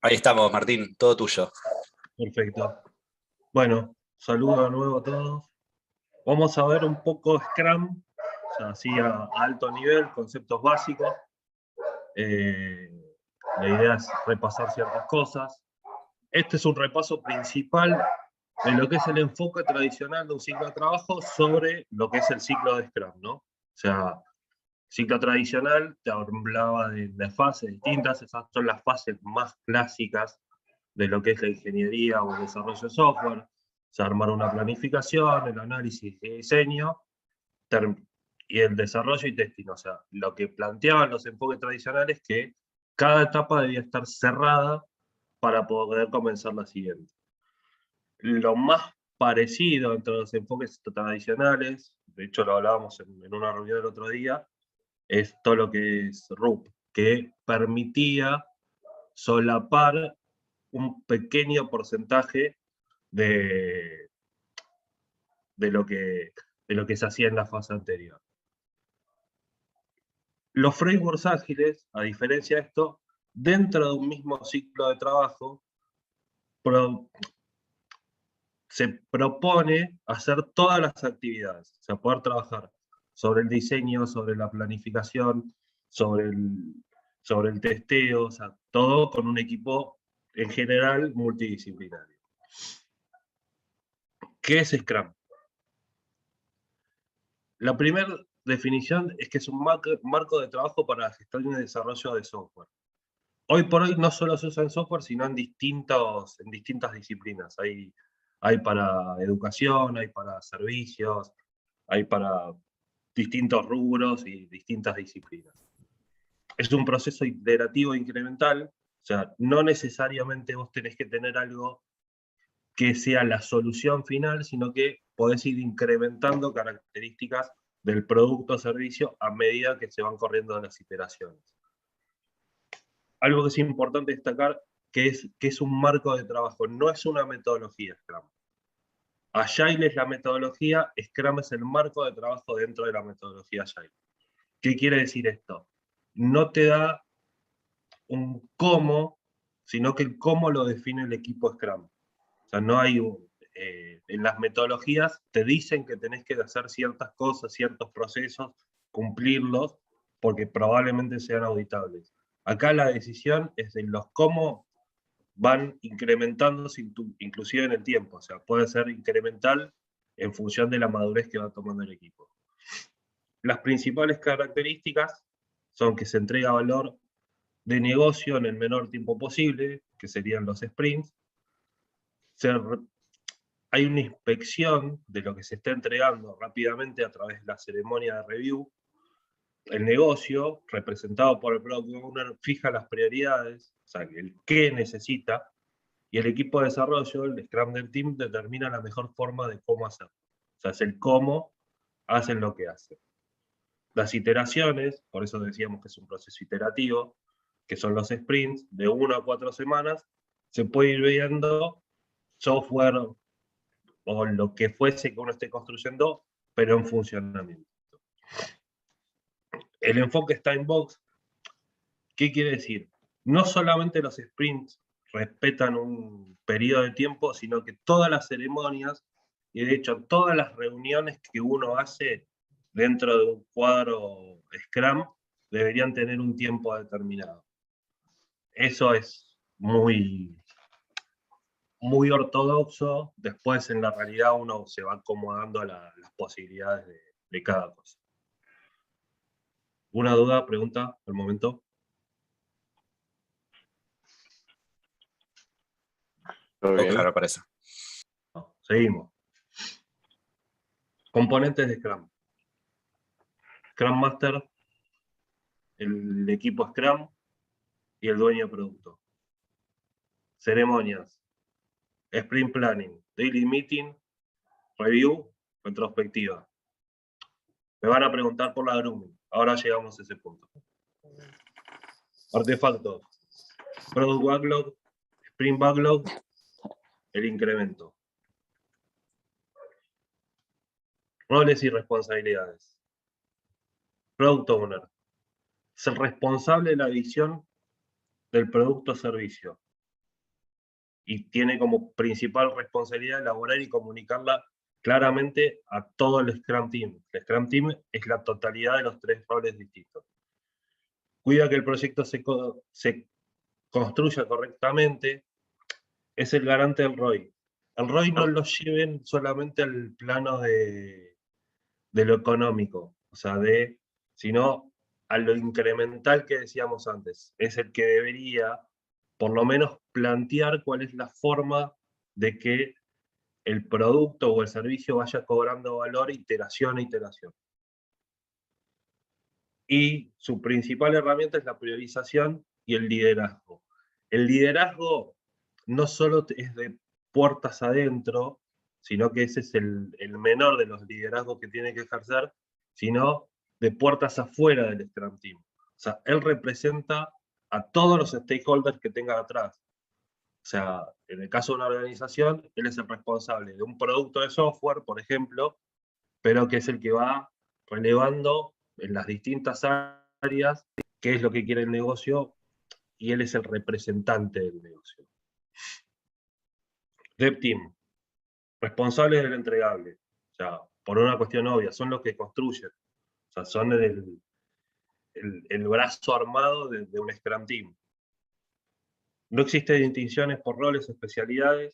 Ahí estamos, Martín, todo tuyo. Perfecto. Bueno, saludo de nuevo a todos. Vamos a ver un poco Scrum, o sea, así a alto nivel, conceptos básicos. La idea es repasar ciertas cosas. Este es un repaso principal de lo que es el enfoque tradicional de un ciclo de trabajo sobre lo que es el ciclo de Scrum, ¿no? O sea, ciclo tradicional te hablaba de fases distintas, esas son las fases más clásicas de lo que es la ingeniería o el desarrollo de software. O sea, armar una planificación, el análisis y diseño, y el desarrollo y testing. O sea, lo que planteaban los enfoques tradicionales es que cada etapa debía estar cerrada para poder comenzar la siguiente. Lo más parecido entre los enfoques tradicionales, de hecho lo hablábamos en una reunión el otro día, es todo lo que es RUP, que permitía solapar un pequeño porcentaje de, de lo que se hacía en la fase anterior. Los frameworks ágiles, a diferencia de esto, dentro de un mismo ciclo de trabajo, se propone hacer todas las actividades, o sea, poder trabajar sobre el diseño, sobre la planificación, sobre el testeo, o sea, todo con un equipo en general multidisciplinario. ¿Qué es Scrum? La primera definición es que es un marco de trabajo para la gestión y desarrollo de software. Hoy por hoy no solo se usa en software, sino en distintas disciplinas. Hay para educación, hay para servicios, hay para distintos rubros y distintas disciplinas. Es un proceso iterativo e incremental, o sea, no necesariamente vos tenés que tener algo que sea la solución final, sino que podés ir incrementando características del producto o servicio a medida que se van corriendo las iteraciones. Algo que es importante destacar, que es un marco de trabajo, no es una metodología Scrum. Agile es la metodología, Scrum es el marco de trabajo dentro de la metodología Agile. ¿Qué quiere decir esto? No te da un cómo, sino que el cómo lo define el equipo Scrum. O sea, no hay en las metodologías te dicen que tenés que hacer ciertas cosas, ciertos procesos, cumplirlos, porque probablemente sean auditables. Acá la decisión es de los cómo van incrementándose inclusive en el tiempo, o sea, puede ser incremental en función de la madurez que va tomando el equipo. Las principales características son que se entrega valor de negocio en el menor tiempo posible, que serían los sprints. Hay una inspección de lo que se está entregando rápidamente a través de la ceremonia de review. El negocio, representado por el Product Owner, fija las prioridades, o sea, el qué necesita, y el equipo de desarrollo, el Scrum del team, determina la mejor forma de cómo hacerlo. O sea, es el cómo hacen lo que hacen. Las iteraciones, por eso decíamos que es un proceso iterativo, que son los sprints, de 1 a 4 semanas, se puede ir viendo software o lo que fuese que uno esté construyendo, pero en funcionamiento. El enfoque está en box. ¿Qué quiere decir? No solamente los sprints respetan un periodo de tiempo, sino que todas las ceremonias, y de hecho todas las reuniones que uno hace dentro de un cuadro Scrum, deberían tener un tiempo determinado. Eso es muy ortodoxo. Después en la realidad uno se va acomodando a las posibilidades de cada cosa. ¿Una duda, pregunta al momento? Todo claro, parece. No, seguimos. Componentes de Scrum. Scrum Master, el equipo Scrum y el dueño de producto. Ceremonias. Sprint Planning, Daily Meeting, Review, retrospectiva. Me van a preguntar por la grooming. Ahora llegamos a ese punto. Artefactos. Product Backlog, Sprint Backlog, el incremento. Roles y responsabilidades. Product Owner. Es el responsable de la visión del producto o servicio. y tiene como principal responsabilidad elaborar y comunicarla claramente a todo el Scrum Team. El Scrum Team es la totalidad de los 3 roles distintos. Cuida que el proyecto se construya correctamente, es el garante del ROI. El ROI no lo lleven solamente al plano de lo económico, o sea, sino a lo incremental que decíamos antes. Es el que debería, por lo menos, plantear cuál es la forma de que el producto o el servicio vaya cobrando valor iteración a iteración. Y su principal herramienta es la priorización y el liderazgo. El liderazgo no solo es de puertas adentro, sino que ese es el menor de los liderazgos que tiene que ejercer, sino de puertas afuera del Scrum Team. O sea, él representa a todos los stakeholders que tenga atrás. O sea, en el caso de una organización, él es el responsable de un producto de software, por ejemplo, pero que es el que va relevando en las distintas áreas qué es lo que quiere el negocio, y él es el representante del negocio. Dev Team, responsables del entregable. O sea, por una cuestión obvia, son los que construyen. O sea, son el brazo armado de un Scrum Team. No existen distinciones por roles o especialidades.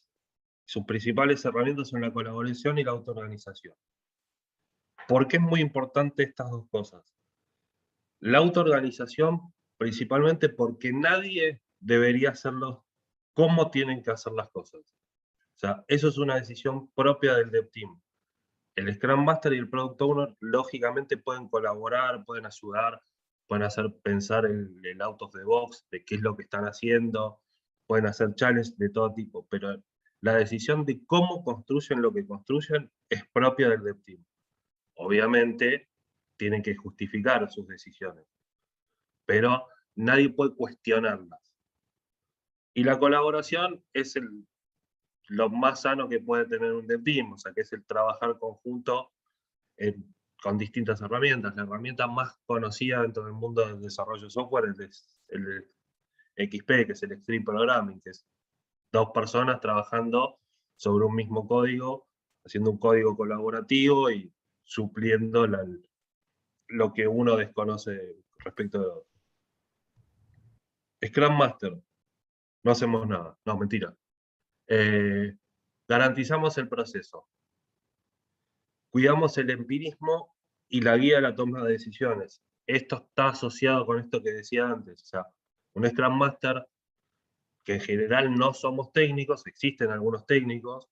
Sus principales herramientas son la colaboración y la autoorganización. ¿Por qué es muy importante estas dos cosas? La autoorganización, principalmente porque nadie debería hacerlo como tienen que hacer las cosas. O sea, eso es una decisión propia del Dev Team. El Scrum Master y el Product Owner, lógicamente, pueden colaborar, pueden ayudar, pueden hacer pensar el out of the box de qué es lo que están haciendo, pueden hacer challenges de todo tipo, pero la decisión de cómo construyen lo que construyen es propia del Dev Team. Obviamente, tienen que justificar sus decisiones, pero nadie puede cuestionarlas. Y la colaboración es lo más sano que puede tener un Dev Team, o sea, que es el trabajar conjunto con distintas herramientas. La herramienta más conocida dentro del mundo del desarrollo de software es el XP, que es el Extreme Programming, que es 2 personas trabajando sobre un mismo código, haciendo un código colaborativo y supliendo lo que uno desconoce respecto de otro. Scrum Master, no hacemos nada, no, mentira. Garantizamos el proceso. Cuidamos el empirismo y la guía de la toma de decisiones. Esto está asociado con esto que decía antes. O sea, un Scrum Master, que en general no somos técnicos, existen algunos técnicos,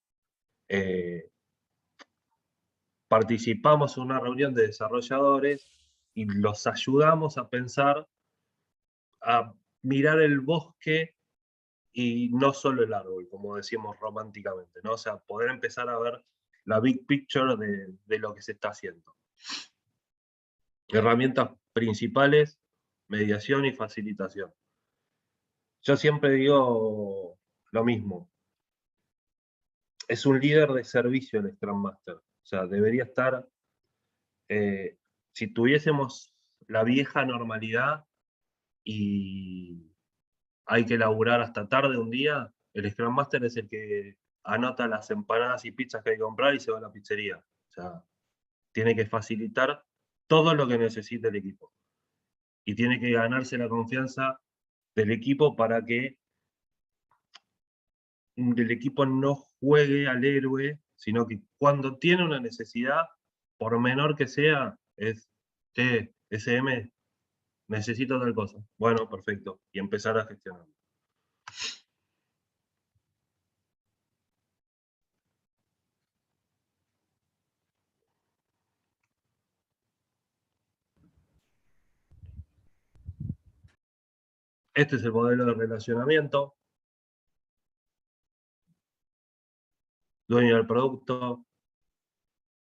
participamos en una reunión de desarrolladores y los ayudamos a pensar, a mirar el bosque y no solo el árbol, como decimos románticamente, ¿no? O sea, poder empezar a ver la big picture de lo que se está haciendo. Herramientas principales, mediación y facilitación. Yo siempre digo lo mismo. Es un líder de servicio el Scrum Master. O sea, debería estar, si tuviésemos la vieja normalidad y hay que laburar hasta tarde un día, el Scrum Master es el que anota las empanadas y pizzas que hay que comprar y se va a la pizzería. O sea, tiene que facilitar todo lo que necesite el equipo. Y tiene que ganarse la confianza del equipo para que el equipo no juegue al héroe, sino que cuando tiene una necesidad, por menor que sea, es, SM, necesito tal cosa. Bueno, perfecto. Y empezar a gestionarlo. Este es el modelo de relacionamiento. Dueño del producto,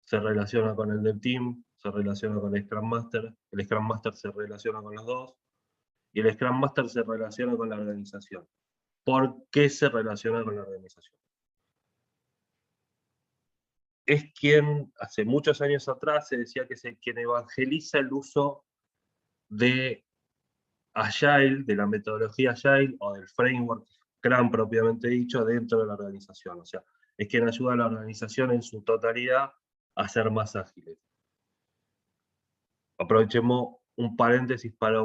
se relaciona con el Dev Team, se relaciona con el Scrum Master se relaciona con los dos, y el Scrum Master se relaciona con la organización. ¿Por qué se relaciona con la organización? Es quien, hace muchos años atrás, se decía que es quien evangeliza el uso de Agile, de la metodología Agile o del framework Scrum propiamente dicho dentro de la organización. O sea, es quien ayuda a la organización en su totalidad a ser más ágiles. Aprovechemos un paréntesis para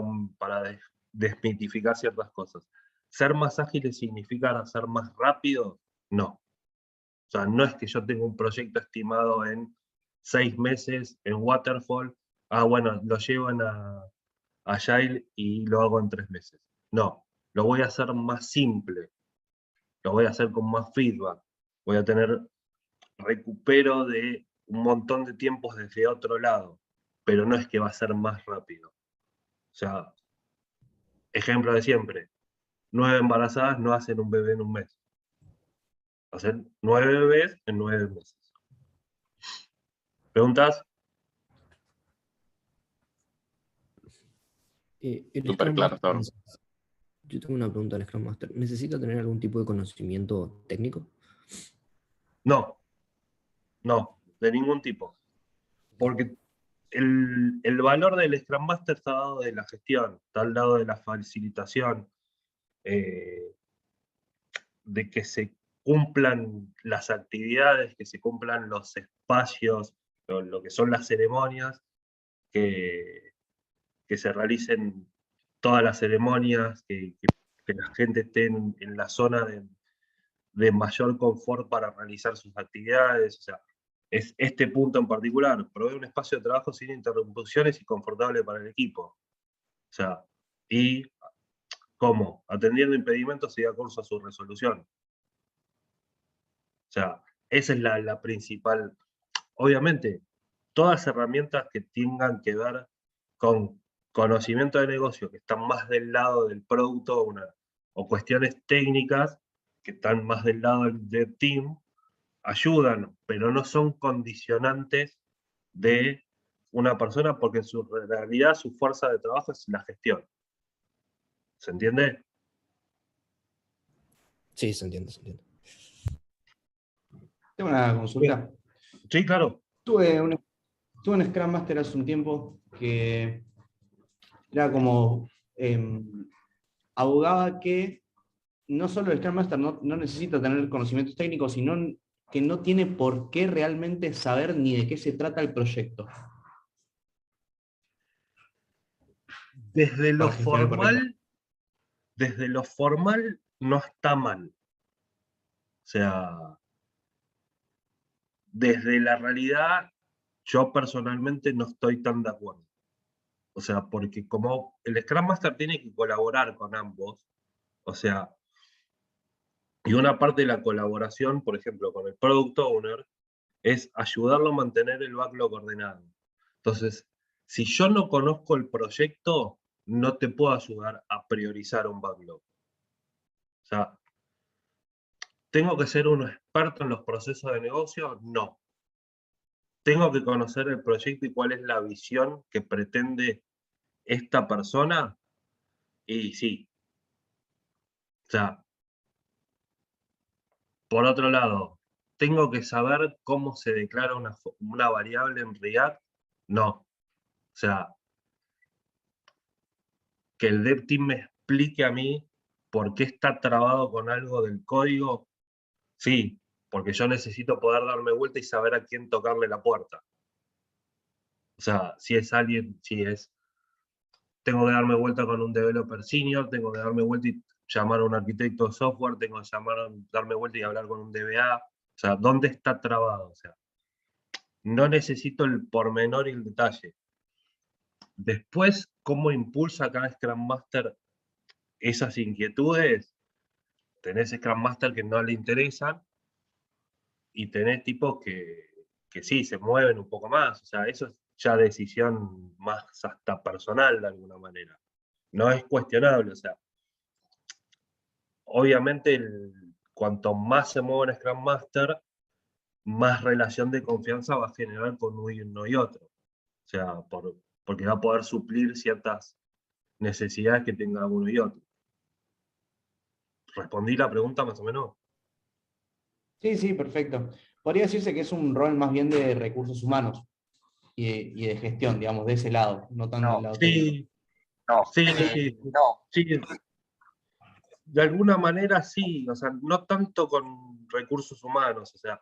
desmitificar ciertas cosas. ¿Ser más ágiles significa ser más rápido? No. O sea, no es que yo tenga un proyecto estimado en 6 meses, en Waterfall, bueno, lo llevo a Agile y lo hago en 3 meses. No, lo voy a hacer más simple, lo voy a hacer con más feedback, voy a tener recupero de un montón de tiempos desde otro lado, pero no es que va a ser más rápido. O sea, ejemplo de siempre, 9 embarazadas no hacen un bebé en un mes. Hacen 9 bebés en 9 meses. ¿Preguntas? El Súper Scrum claro, Master, Thor. yo tengo una pregunta al Scrum Master. ¿Necesita tener algún tipo de conocimiento técnico? No, no, de ningún tipo. Porque el valor del Scrum Master está dado de la gestión, está al lado de la facilitación, de que se cumplan las actividades, que se cumplan los espacios, lo que son las ceremonias, que se realicen todas las ceremonias, que la gente esté en la zona de mayor confort para realizar sus actividades. O sea, es este punto en particular, provee un espacio de trabajo sin interrupciones y confortable para el equipo. O sea, y ¿cómo? Atendiendo impedimentos y de acuerdo a su resolución. O sea, esa es la principal. Obviamente, todas herramientas que tengan que ver con conocimiento de negocio, que están más del lado del producto, o cuestiones técnicas que están más del lado del team, ayudan, pero no son condicionantes de una persona, porque en su realidad su fuerza de trabajo es la gestión. ¿Se entiende? Sí, se entiende, se entiende. Tengo una consulta. Sí, claro. Tuve un Scrum Master hace un tiempo que era como abogaba que no solo el Scrum Master no necesita tener conocimientos técnicos, sino que no tiene por qué realmente saber ni de qué se trata el proyecto. Desde lo Para gestionar formal, desde lo formal no está mal. O sea, desde la realidad, yo personalmente no estoy tan de acuerdo. O sea, porque como el Scrum Master tiene que colaborar con ambos, o sea, y una parte de la colaboración, por ejemplo, con el Product Owner, es ayudarlo a mantener el backlog ordenado. Entonces, si yo no conozco el proyecto, no te puedo ayudar a priorizar un backlog. O sea, ¿tengo que ser un experto en los procesos de negocio? No. ¿Tengo que conocer el proyecto y cuál es la visión que pretende esta persona? Y sí. O sea, por otro lado, ¿tengo que saber cómo se declara una variable en React? No. O sea, que el dev team me explique a mí por qué está trabado con algo del código, sí, porque yo necesito poder darme vuelta y saber a quién tocarle la puerta. O sea, si es alguien, tengo que darme vuelta con un developer senior, tengo que darme vuelta y llamar a un arquitecto de software, tengo que darme vuelta y hablar con un DBA. O sea, ¿dónde está trabado? O sea, no necesito el pormenor y el detalle. Después, ¿cómo impulsa cada Scrum Master esas inquietudes? Tenés Scrum Master que no le interesan y tenés tipos que sí, se mueven un poco más. O sea, eso es ya decisión más hasta personal de alguna manera. No es cuestionable, o sea, obviamente cuanto más se mueve un Scrum Master, más relación de confianza va a generar con uno y otro. O sea, porque va a poder suplir ciertas necesidades que tenga uno y otro. ¿Respondí la pregunta más o menos? Sí, sí, perfecto. Podría decirse que es un rol más bien de recursos humanos y de gestión, digamos, de ese lado, no tanto del lado técnico. Sí, sí, sí. Sí, de alguna manera sí, o sea, no tanto con recursos humanos, o sea,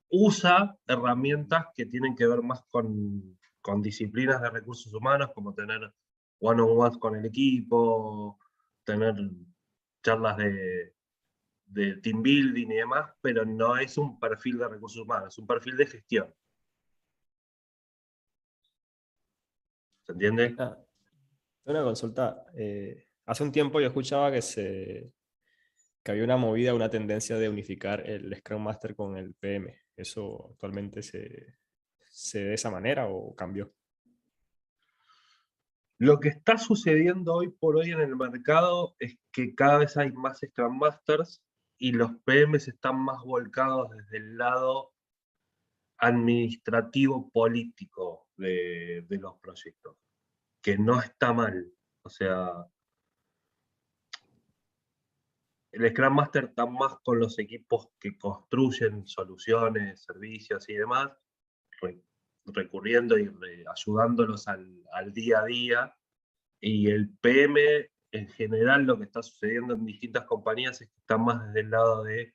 usa herramientas que tienen que ver más con disciplinas de recursos humanos, como tener one-on-ones con el equipo, tener charlas de team building y demás, pero no es un perfil de recursos humanos, es un perfil de gestión. ¿Se entiende? Ah, una consulta. Hace un tiempo yo escuchaba que había una movida, una tendencia de unificar el Scrum Master con el PM. ¿Eso actualmente se ve de esa manera o cambió? Lo que está sucediendo hoy por hoy en el mercado es que cada vez hay más Scrum Masters y los PMs están más volcados desde el lado administrativo político de los proyectos, que no está mal. O sea, el Scrum Master está más con los equipos que construyen soluciones, servicios y demás, recurriendo y ayudándolos al día a día. Y el PM, en general, lo que está sucediendo en distintas compañías es que está más desde el lado de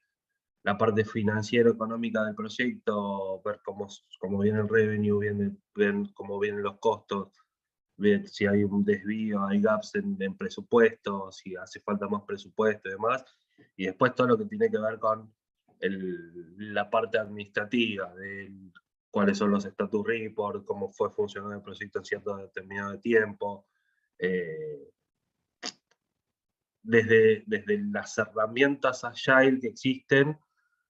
la parte financiero-económica del proyecto, ver cómo viene el revenue, cómo vienen los costos, ver si hay un desvío, hay gaps en presupuesto, si hace falta más presupuesto y demás. Y después todo lo que tiene que ver con la parte administrativa, de cuáles son los status reports, cómo fue funcionando el proyecto en cierto determinado tiempo. Desde las herramientas Agile que existen,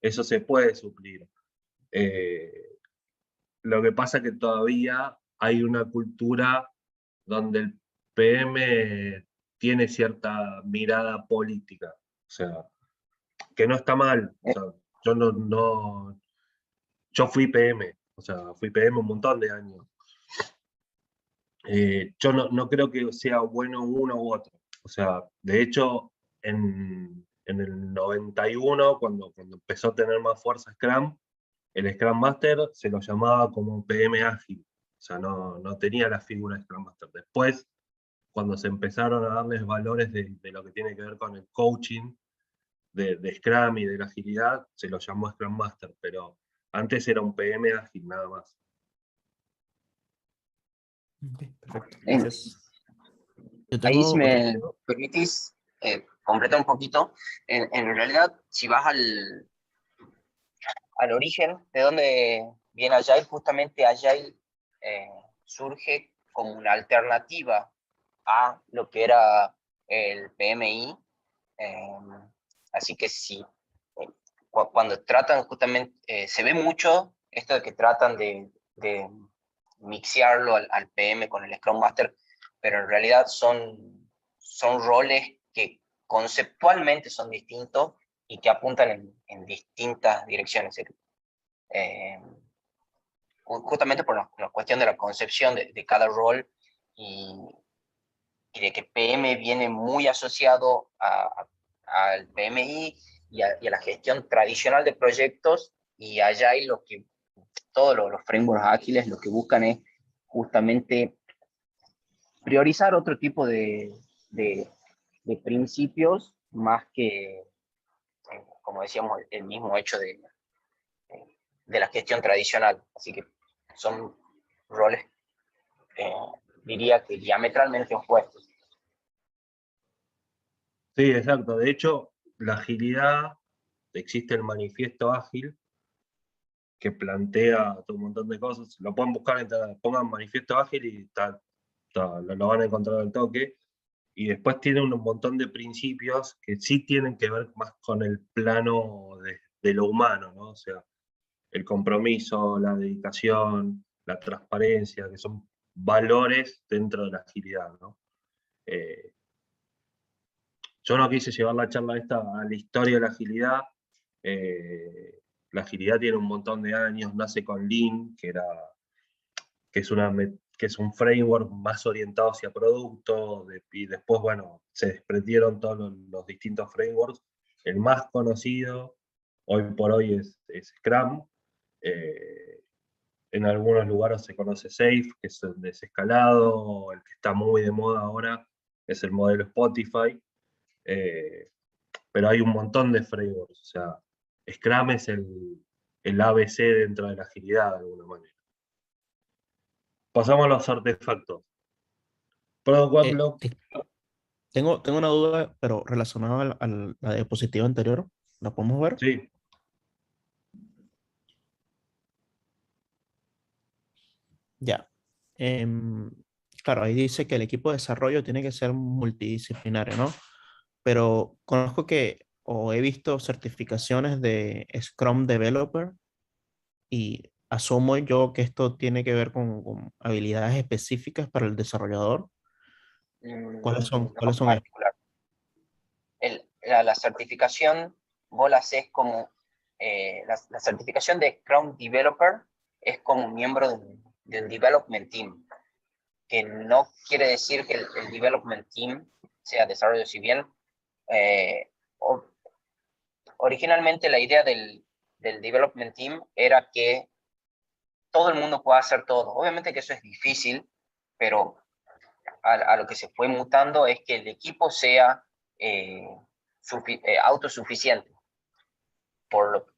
eso se puede suplir. Lo que pasa es que todavía hay una cultura donde el PM tiene cierta mirada política, o sea, que no está mal. O sea, yo fui PM, o sea, fui PM un montón de años. Yo no creo que sea bueno uno u otro. O sea, de hecho, en el 91, cuando empezó a tener más fuerza Scrum, el Scrum Master se lo llamaba como PM ágil. O sea, no tenía la figura de Scrum Master. Después, cuando se empezaron a darles valores de lo que tiene que ver con el coaching de Scrum y de la agilidad, se lo llamó Scrum Master, pero antes era un PM ágil nada más. Ok, perfecto. Bien. Gracias. Yo Ahí, tengo si otra me pregunta. permitís completar un poquito, en realidad, si vas al origen de dónde viene Agile, justamente Agile surge como una alternativa a lo que era el PMI. Así que sí, cuando tratan justamente, se ve mucho esto de que tratan de mixearlo al PM con el Scrum Master, pero en realidad son roles que conceptualmente son distintos y que apuntan en distintas direcciones. Justamente por la cuestión de la concepción de cada rol y de que PM viene muy asociado al PMI y a la gestión tradicional de proyectos, y allá hay todos los frameworks ágiles lo que buscan es justamente priorizar otro tipo de principios más que, como decíamos, el mismo hecho de la gestión tradicional. Así que son roles, diría que diametralmente opuestos. Sí, exacto. De hecho, la agilidad, existe el manifiesto ágil que plantea todo un montón de cosas. Lo pueden buscar en internet, pongan manifiesto ágil y lo van a encontrar al toque. Y después tiene un montón de principios que sí tienen que ver más con el plano de lo humano, ¿no? O sea, el compromiso, la dedicación, la transparencia, que son valores dentro de la agilidad, ¿no? Yo no quise llevar la charla esta a la historia de la agilidad. La agilidad tiene un montón de años, nace con Lean, que es un framework más orientado hacia productos, y después, bueno, se desprendieron todos los distintos frameworks. El más conocido hoy por hoy es Scrum. En algunos lugares se conoce Safe, que es el desescalado. El que está muy de moda ahora es el modelo Spotify. pero hay un montón de frameworks. O sea, Scrum es el ABC dentro de la agilidad, de alguna manera. Pasamos a los artefactos. Product Backlog. Tengo una duda, pero relacionada a la diapositiva anterior. ¿La podemos ver? Sí, Ya. Claro, ahí dice que el equipo de desarrollo tiene que ser multidisciplinario, ¿no? Pero conozco que, o he visto certificaciones de Scrum Developer y asumo yo que esto tiene que ver con habilidades específicas para el desarrollador. ¿Cuáles son? No ¿Cuáles en son? particular. La certificación, vos la haces como, la certificación de Scrum Developer es como miembro del Development Team, que no quiere decir que el Development Team sea desarrollo, si bien originalmente la idea del Development Team era que todo el mundo pueda hacer todo. Obviamente que eso es difícil, pero a lo que se fue mutando es que el equipo sea autosuficiente.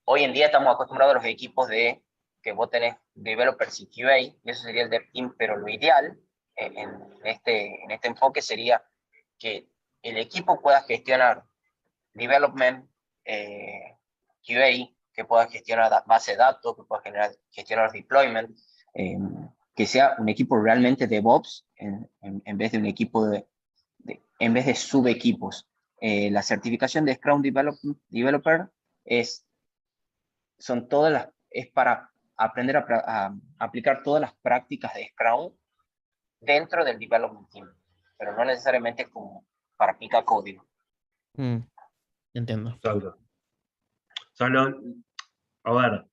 Hoy en día estamos acostumbrados a los equipos de que vos tenés developers y QA, y eso sería el dev team, pero lo ideal en este enfoque sería que el equipo pueda gestionar development, QA, que pueda gestionar base de datos, que pueda gestionar deployment, que sea un equipo realmente DevOps en vez de un equipo en vez de subequipos. La certificación de Scrum Developer es para aprender a aplicar todas las prácticas de Scrum dentro del Development Team, pero no necesariamente como para aplicar código. Entiendo. exacto. O sea, a ver,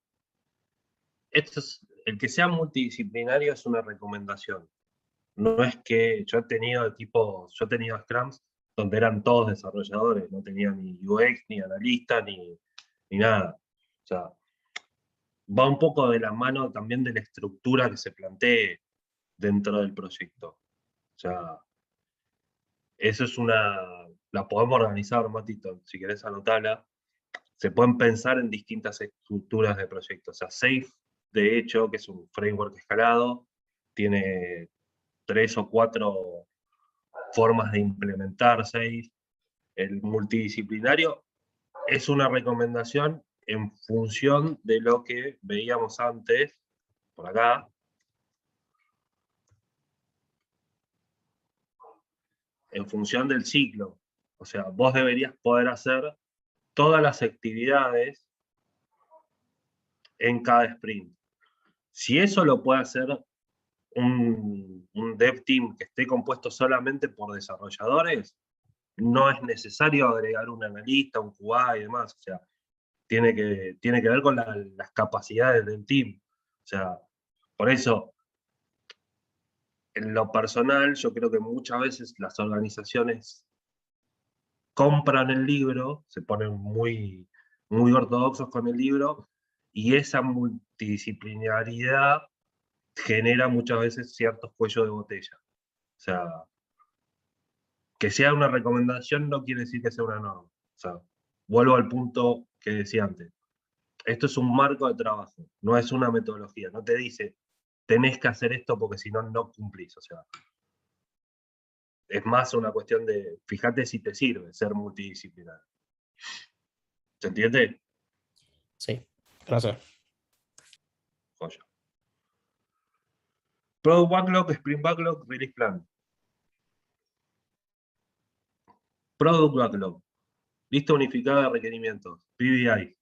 el que sea multidisciplinario es una recomendación. No es que yo he tenido Scrums donde eran todos desarrolladores, no tenía ni UX, ni analista, ni nada. O sea, va un poco de la mano también de la estructura que se plantee dentro del proyecto. O sea, eso es la podemos organizar, Matito, si querés anotarla. Se pueden pensar en distintas estructuras de proyectos. O sea, Safe, de hecho, que es un framework escalado, tiene 3 o 4 formas de implementar Safe. El multidisciplinario es una recomendación en función de lo que veíamos antes, por acá. En función del ciclo. O sea, vos deberías poder hacer todas las actividades en cada sprint. Si eso lo puede hacer un dev team que esté compuesto solamente por desarrolladores, no es necesario agregar un analista, un QA y demás. O sea, tiene que ver con las capacidades del team. O sea, por eso, en lo personal, yo creo que muchas veces las organizaciones compran el libro, se ponen muy, muy ortodoxos con el libro, y esa multidisciplinaridad genera muchas veces ciertos cuellos de botella. O sea, que sea una recomendación no quiere decir que sea una norma. O sea, vuelvo al punto que decía antes. Esto es un marco de trabajo, no es una metodología. No te dice, tenés que hacer esto porque si no, no cumplís. O sea, es más una cuestión de, fíjate si te sirve ser multidisciplinario. ¿Se entiende? Sí, gracias. Joya. Product Backlog, Sprint Backlog, Release Plan. Product Backlog. Lista unificada de requerimientos. PBI.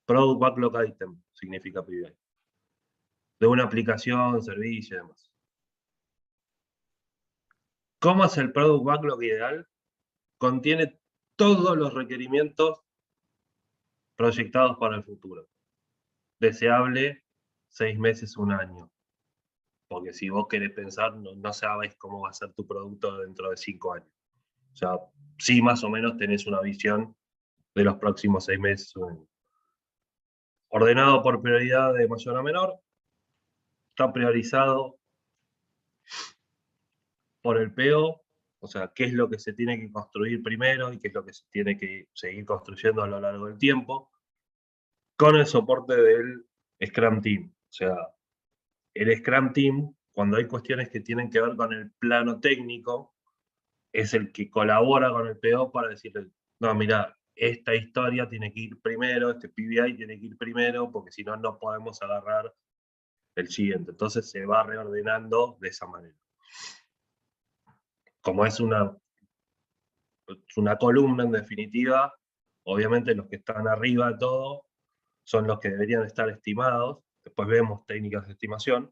Product Backlog Item significa PBI. De una aplicación, servicio y demás. ¿Cómo es el Product Backlog ideal? Contiene todos los requerimientos proyectados para el futuro. Deseable 6 meses, 1 año. Porque si vos querés pensar, no sabés cómo va a ser tu producto dentro de 5 años. O sea, sí más o menos tenés una visión de los próximos 6 meses, 1 año. Ordenado por prioridad de mayor a menor. Está priorizado por el PO. o sea, qué es lo que se tiene que construir primero y qué es lo que se tiene que seguir construyendo a lo largo del tiempo, con el soporte del Scrum Team. O sea, el Scrum Team, cuando hay cuestiones que tienen que ver con el plano técnico, es el que colabora con el PO para decirle, no, mira, esta historia tiene que ir primero, este PBI tiene que ir primero, porque si no, no podemos agarrar el siguiente. Entonces se va reordenando de esa manera. Como es una columna en definitiva, obviamente los que están arriba de todo son los que deberían estar estimados, después vemos técnicas de estimación,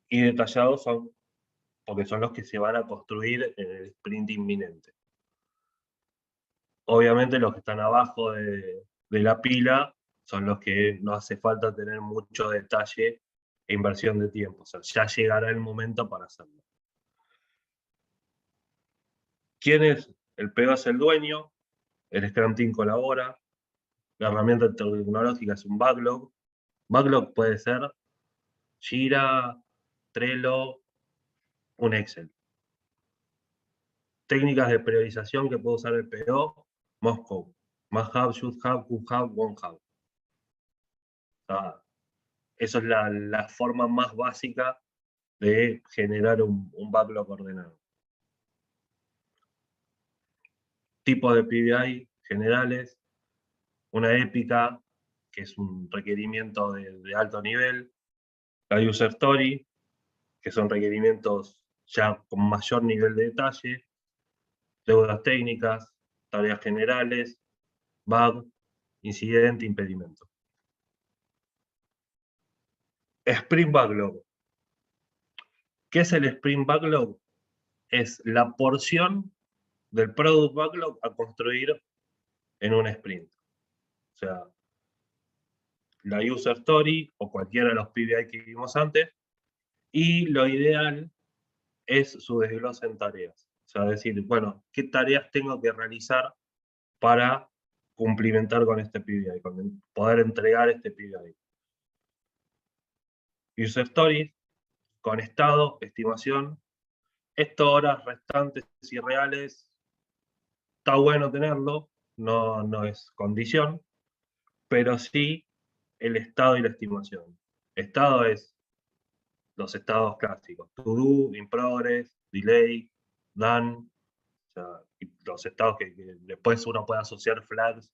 y detallados son porque son los que se van a construir en el sprint inminente. Obviamente los que están abajo de la pila son los que no hace falta tener mucho detalle e inversión de tiempo, o sea, ya llegará el momento para hacerlo. ¿Quién es? El PO es el dueño, el Scrum Team colabora, la herramienta tecnológica es un backlog. Backlog puede ser Jira, Trello, un Excel. Técnicas de priorización que puede usar el PO, Moscow, Must Have, Should Have, Could Have, Won't Have. Esa es la forma más básica de generar un backlog ordenado. Tipos de PBI generales, una épica, que es un requerimiento de alto nivel, la user story, que son requerimientos ya con mayor nivel de detalle, deudas técnicas, tareas generales, bug, incidente, impedimento. Sprint Backlog. ¿Qué es el Sprint Backlog? Es la porción del Product Backlog a construir en un sprint. O sea, la User Story o cualquiera de los PBI que vimos antes, y lo ideal es su desglose en tareas. O sea, decir, bueno, ¿qué tareas tengo que realizar para cumplimentar con este PBI, con poder entregar este PBI? User Stories, con estado, estimación, esto horas restantes y reales, está bueno tenerlo, no es condición, pero sí el estado y la estimación. Estado es los estados clásicos, to do, in progress, delay, done, o sea, y los estados que después uno puede asociar flags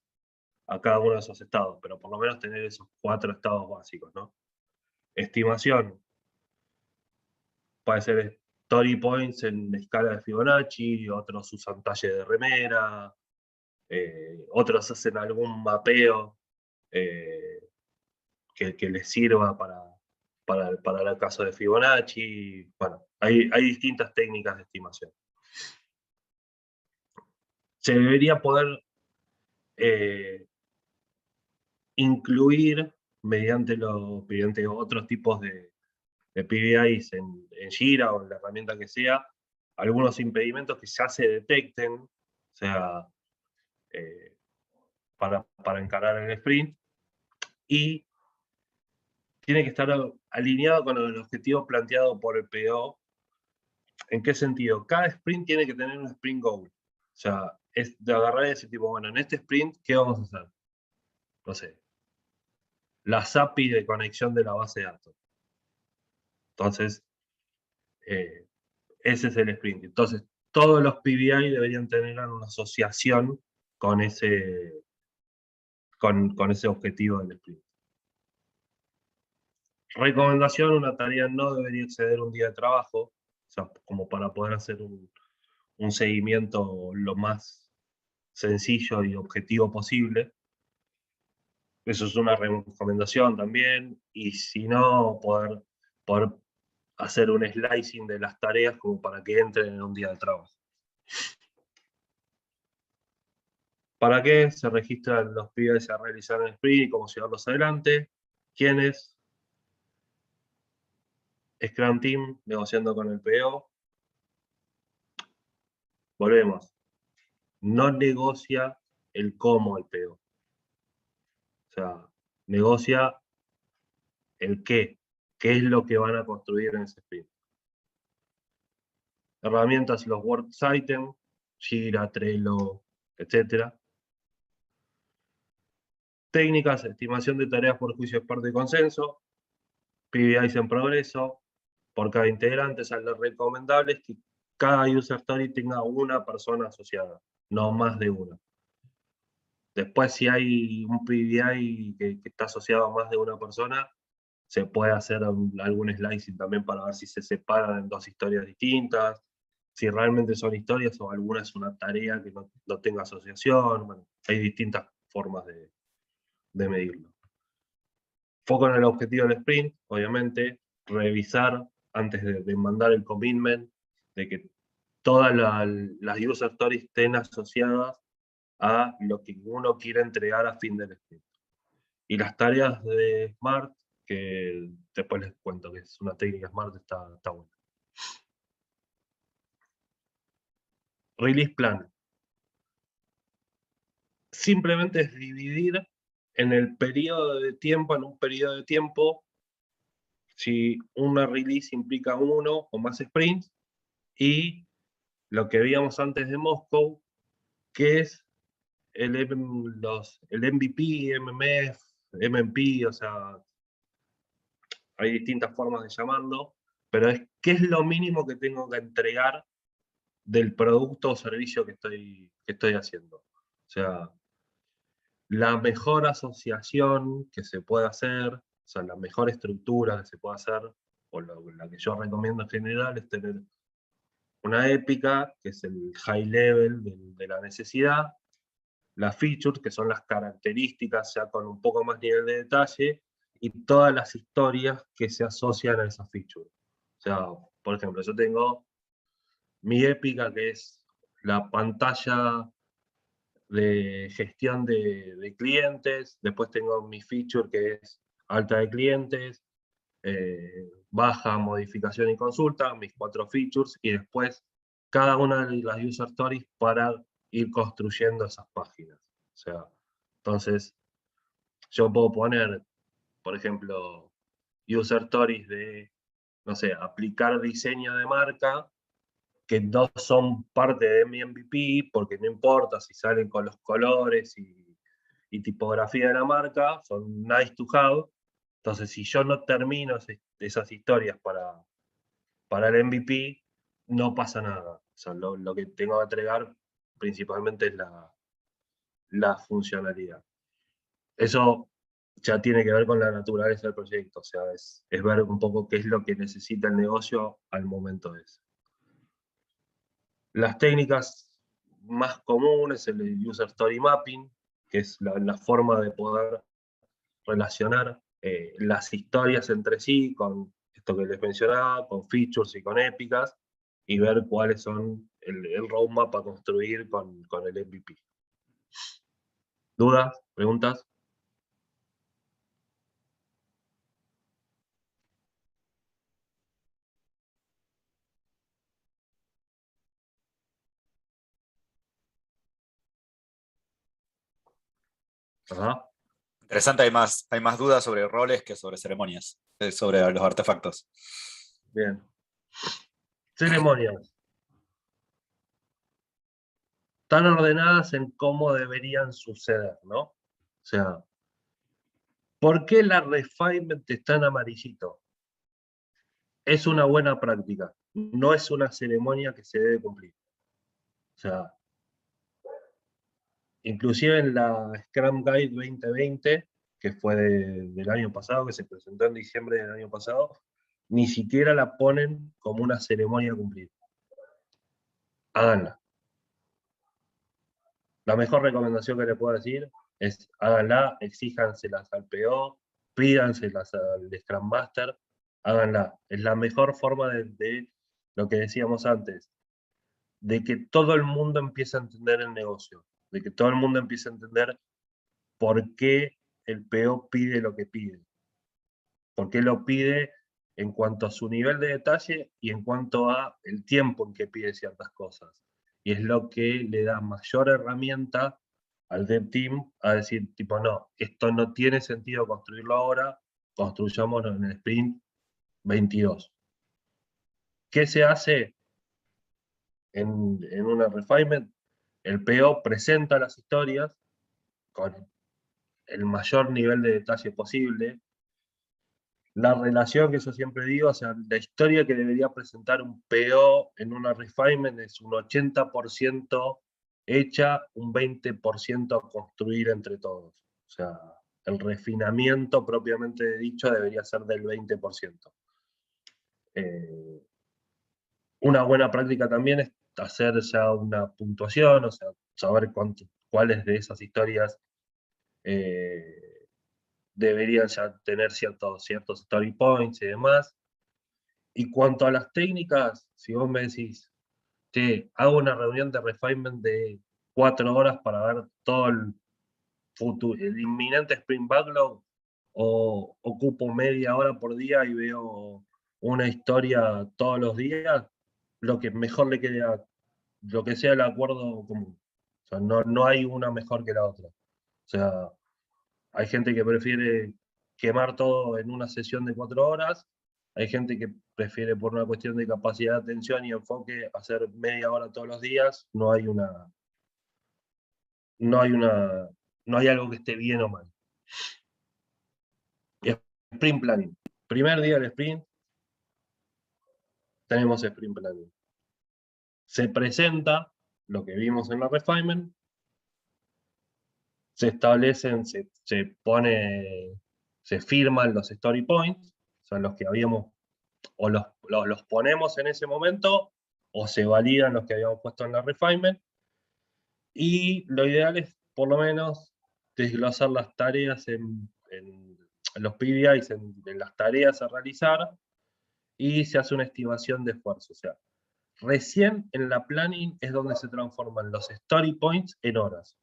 a cada uno de esos estados, pero por lo menos tener esos 4 estados básicos, ¿no? Estimación, puede ser story points en escala de Fibonacci, otros usan talle de remera, otros hacen algún mapeo que les sirva para el caso de Fibonacci. Bueno, hay distintas técnicas de estimación. Se debería poder incluir mediante otros tipos de PBIs en Jira o en la herramienta que sea, algunos impedimentos que ya se detecten, o sea, para encarar el sprint, y tiene que estar alineado con el objetivo planteado por el PO. ¿En qué sentido? Cada sprint tiene que tener un sprint goal. O sea, es de agarrar ese tipo, bueno, en este sprint, ¿qué vamos a hacer? No sé, las API de conexión de la base de datos. Entonces, ese es el sprint. Entonces, todos los PBI deberían tener una asociación con ese objetivo del sprint. Recomendación, una tarea no debería exceder un día de trabajo, o sea, como para poder hacer un seguimiento lo más sencillo y objetivo posible. Eso es una recomendación también, y si no, poder hacer un slicing de las tareas como para que entren en un día de trabajo. ¿Para qué se registran los PBIs a realizar en sprint y cómo llevarlos adelante? ¿Quiénes? Scrum Team, negociando con el PO. Volvemos. No negocia el cómo el PO. O sea, negocia el qué. ¿Qué es lo que van a construir en ese sprint? Herramientas, los Works Items, Jira, Trello, etc. Técnicas, estimación de tareas por juicio experto y consenso, PBIs en progreso, por cada integrante. Lo recomendable es que cada user story tenga una persona asociada, no más de una. Después, si hay un PBI que está asociado a más de una persona, se puede hacer algún slicing también para ver si se separan en dos historias distintas, si realmente son historias o alguna es una tarea que no tenga asociación. Bueno, hay distintas formas de medirlo. Foco en el objetivo del sprint, obviamente, revisar antes de mandar el commitment, de que todas las user stories estén asociadas a lo que uno quiere entregar a fin del sprint. Y las tareas de Smart, que después les cuento que es una técnica Smart, está buena. Release plan. Simplemente es dividir en el periodo de tiempo, en un periodo de tiempo, si una release implica uno o más sprints, y lo que veíamos antes de Moscow, que es el MVP, MMF, MMP, o sea, hay distintas formas de llamarlo, pero es qué es lo mínimo que tengo que entregar del producto o servicio que estoy haciendo. O sea, la mejor asociación que se puede hacer, o sea, la mejor estructura que se puede hacer, o la que yo recomiendo en general, es tener una épica, que es el high level de la necesidad, las features, que son las características, ya con un poco más nivel de detalle, y todas las historias que se asocian a esas features. O sea, por ejemplo, yo tengo mi épica, que es la pantalla de gestión de clientes, después tengo mi feature, que es alta de clientes, baja, modificación y consulta, mis 4 features, y después cada una de las user stories para ir construyendo esas páginas. O sea, entonces, yo puedo poner, por ejemplo, user stories de, no sé, aplicar diseño de marca, que no son parte de mi MVP, porque no importa si salen con los colores y tipografía de la marca, son nice to have. Entonces, si yo no termino esas historias para el MVP, no pasa nada. O sea, lo que tengo que entregar principalmente es la funcionalidad. Eso ya tiene que ver con la naturaleza del proyecto, o sea, es ver un poco qué es lo que necesita el negocio al momento ese. Las técnicas más comunes, el User Story Mapping, que es la forma de poder relacionar las historias entre sí, con esto que les mencionaba, con features y con épicas, y ver cuáles son el roadmap a construir con el MVP. ¿Dudas? ¿Preguntas? Ajá. Interesante, hay más dudas sobre roles que sobre ceremonias, sobre los artefactos. Bien. Ceremonias. Están ordenadas en cómo deberían suceder, ¿no? O sea, ¿por qué la refinement está en amarillito? Es una buena práctica, no es una ceremonia que se debe cumplir. O sea, inclusive en la Scrum Guide 2020, que fue del año pasado, que se presentó en diciembre del año pasado, ni siquiera la ponen como una ceremonia a cumplir. Háganla. La mejor recomendación que le puedo decir es háganla, exíjanselas al PO, pídanselas al Scrum Master, háganla. Es la mejor forma de lo que decíamos antes, de que todo el mundo empiece a entender el negocio, de que todo el mundo empiece a entender por qué el PO pide lo que pide, por qué lo pide en cuanto a su nivel de detalle y en cuanto a el tiempo en que pide ciertas cosas. Y es lo que le da mayor herramienta al dev team a decir, tipo, no, esto no tiene sentido construirlo ahora, construyámoslo en el sprint 22. ¿Qué se hace? en una refinement, el PO presenta las historias con el mayor nivel de detalle posible. La relación que yo siempre digo, o sea, la historia que debería presentar un PO en una refinement es un 80% hecha, un 20% a construir entre todos. O sea, el refinamiento propiamente dicho debería ser del 20%. Una buena práctica también es hacer ya una puntuación, o sea, saber cuáles de esas historias deberían ya tener ciertos story points y demás. Y cuanto a las técnicas, si vos me decís, che, hago una reunión de refinement de 4 horas para ver todo el inminente sprint backlog, o ocupo media hora por día y veo una historia todos los días, lo que mejor le quede lo que sea el acuerdo común. O sea, no hay una mejor que la otra. O sea, hay gente que prefiere quemar todo en una sesión de 4 horas, hay gente que prefiere por una cuestión de capacidad de atención y enfoque hacer media hora todos los días. No hay algo que esté bien o mal. Y sprint planning. Primer día del sprint, tenemos sprint planning. Se presenta lo que vimos en la refinement, se establecen, se firman los story points, son los que habíamos, o los ponemos en ese momento, o se validan los que habíamos puesto en la refinement, y lo ideal es, por lo menos, desglosar las tareas en los PDIs, en las tareas a realizar, y se hace una estimación de esfuerzo. O sea, recién en la planning es donde se transforman los story points en horas.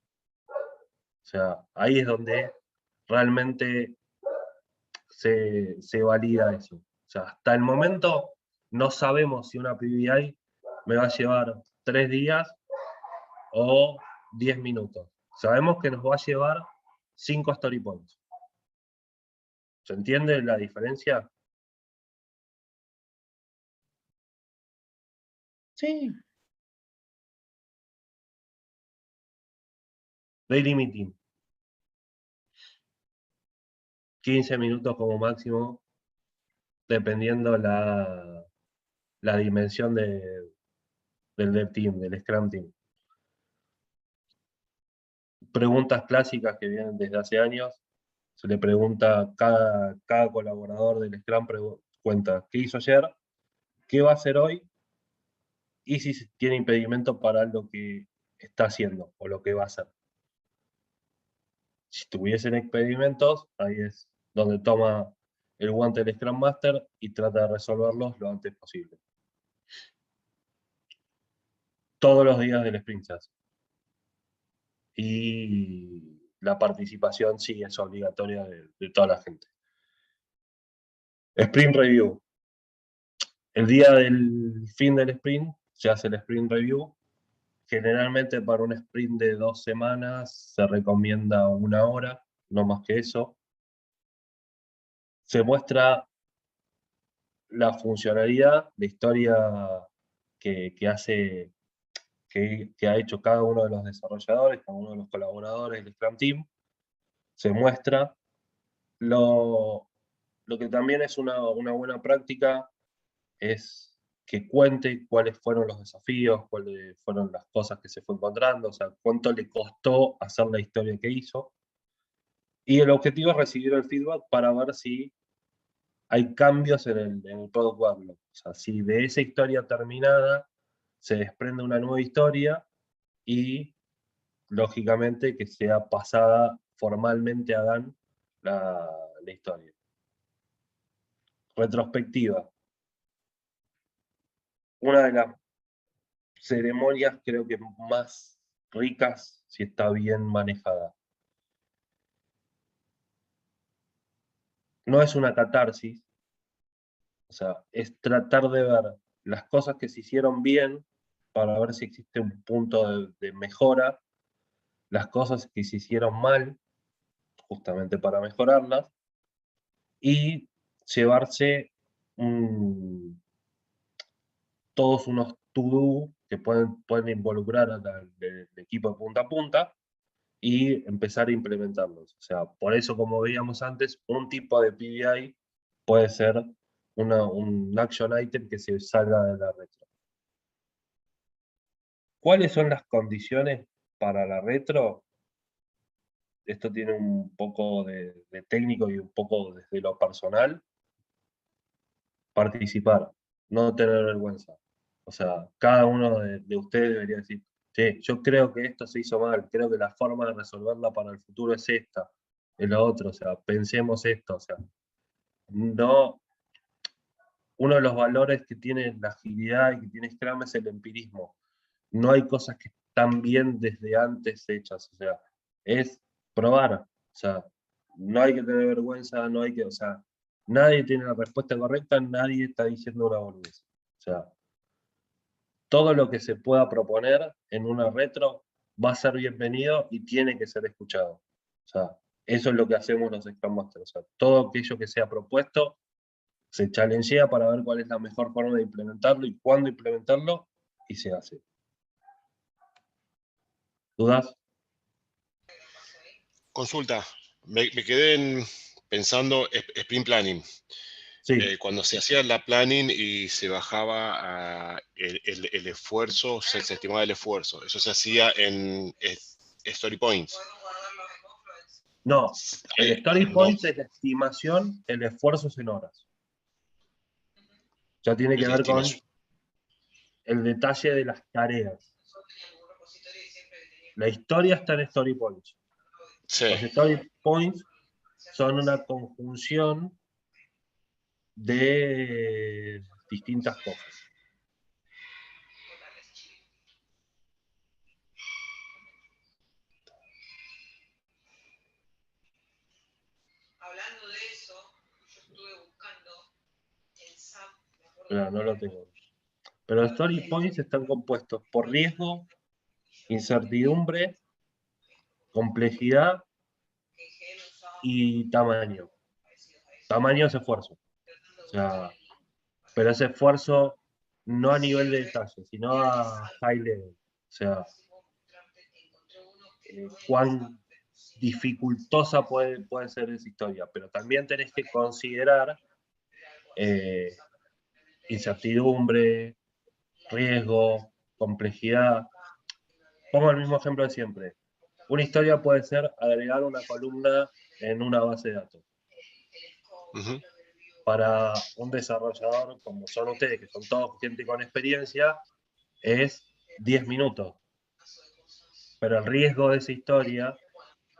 O sea, ahí es donde realmente se valida eso. O sea, hasta el momento no sabemos si una PBI me va a llevar 3 días o 10 minutos. Sabemos que nos va a llevar 5 story points. ¿Se entiende la diferencia? Sí. Daily meeting. 15 minutos como máximo, dependiendo la dimensión del dev team, del Scrum team. Preguntas clásicas que vienen desde hace años. Se le pregunta a cada colaborador del Scrum, cuenta qué hizo ayer, qué va a hacer hoy, y si tiene impedimento para lo que está haciendo o lo que va a hacer. Si tuviesen impedimentos, ahí es donde toma el guante del Scrum Master y trata de resolverlos lo antes posible. Todos los días del sprint se hace. Y la participación sí es obligatoria de toda la gente. Sprint Review. El día del fin del sprint se hace el Sprint Review. Generalmente para un sprint de 2 semanas se recomienda 1 hora, no más que eso. Se muestra la funcionalidad, la historia que ha hecho cada uno de los desarrolladores, cada uno de los colaboradores del Scrum Team. Se muestra lo que también es una buena práctica, es que cuente cuáles fueron los desafíos, cuáles fueron las cosas que se fue encontrando, o sea, cuánto le costó hacer la historia que hizo. Y el objetivo es recibir el feedback para ver si hay cambios en el product backlog. O sea, si de esa historia terminada se desprende una nueva historia y, lógicamente, que sea pasada formalmente a Dan la historia. Retrospectiva. Una de las ceremonias creo que más ricas si está bien manejada. No es una catarsis, o sea, es tratar de ver las cosas que se hicieron bien para ver si existe un punto de mejora, las cosas que se hicieron mal, justamente para mejorarlas, y llevarse todos unos to-do que pueden involucrar al equipo de punta a punta y empezar a implementarlos. O sea, por eso, como veíamos antes, un tipo de PBI puede ser un action item que se salga de la retro. ¿Cuáles son las condiciones para la retro? Esto tiene un poco de técnico y un poco desde lo personal. Participar, no tener vergüenza. O sea, cada uno de ustedes debería decir, sí, yo creo que esto se hizo mal, creo que la forma de resolverla para el futuro es esta, es lo otro, o sea, pensemos esto, o sea, no, uno de los valores que tiene la agilidad y que tiene Scrum es el empirismo. No hay cosas que están bien desde antes hechas, o sea, es probar, o sea, no hay que tener vergüenza, no hay que, o sea, nadie tiene la respuesta correcta, nadie está diciendo una boludez. O sea, todo lo que se pueda proponer en una retro va a ser bienvenido y tiene que ser escuchado. O sea, eso es lo que hacemos los Scrum Masters. O sea, todo aquello que sea propuesto se challengea para ver cuál es la mejor forma de implementarlo y cuándo implementarlo, y se hace. ¿Dudas? Consulta, me quedé pensando sprint planning. Sí. Cuando se hacía la planning y se bajaba el esfuerzo, se estimaba el esfuerzo. Eso se hacía en story points. No, el story No. points es la estimación, el esfuerzo es en horas. Ya tiene que ver con el detalle de las tareas. La historia está en story points. Sí. Los story points son una conjunción de distintas cosas. Hablando de eso, yo estuve buscando el SAP. No lo tengo. Pero los story points están compuestos por riesgo, incertidumbre, complejidad y tamaño. Tamaño es esfuerzo. O sea, pero ese esfuerzo no a nivel de detalle, sino a high level. O sea, cuán dificultosa puede ser esa historia, pero también tenés que considerar incertidumbre, riesgo, complejidad. Pongo el mismo ejemplo de siempre. Una historia puede ser agregar una columna en una base de datos. Uh-huh. Para un desarrollador como son ustedes, que son todos gente con experiencia, es 10 minutos. Pero el riesgo de esa historia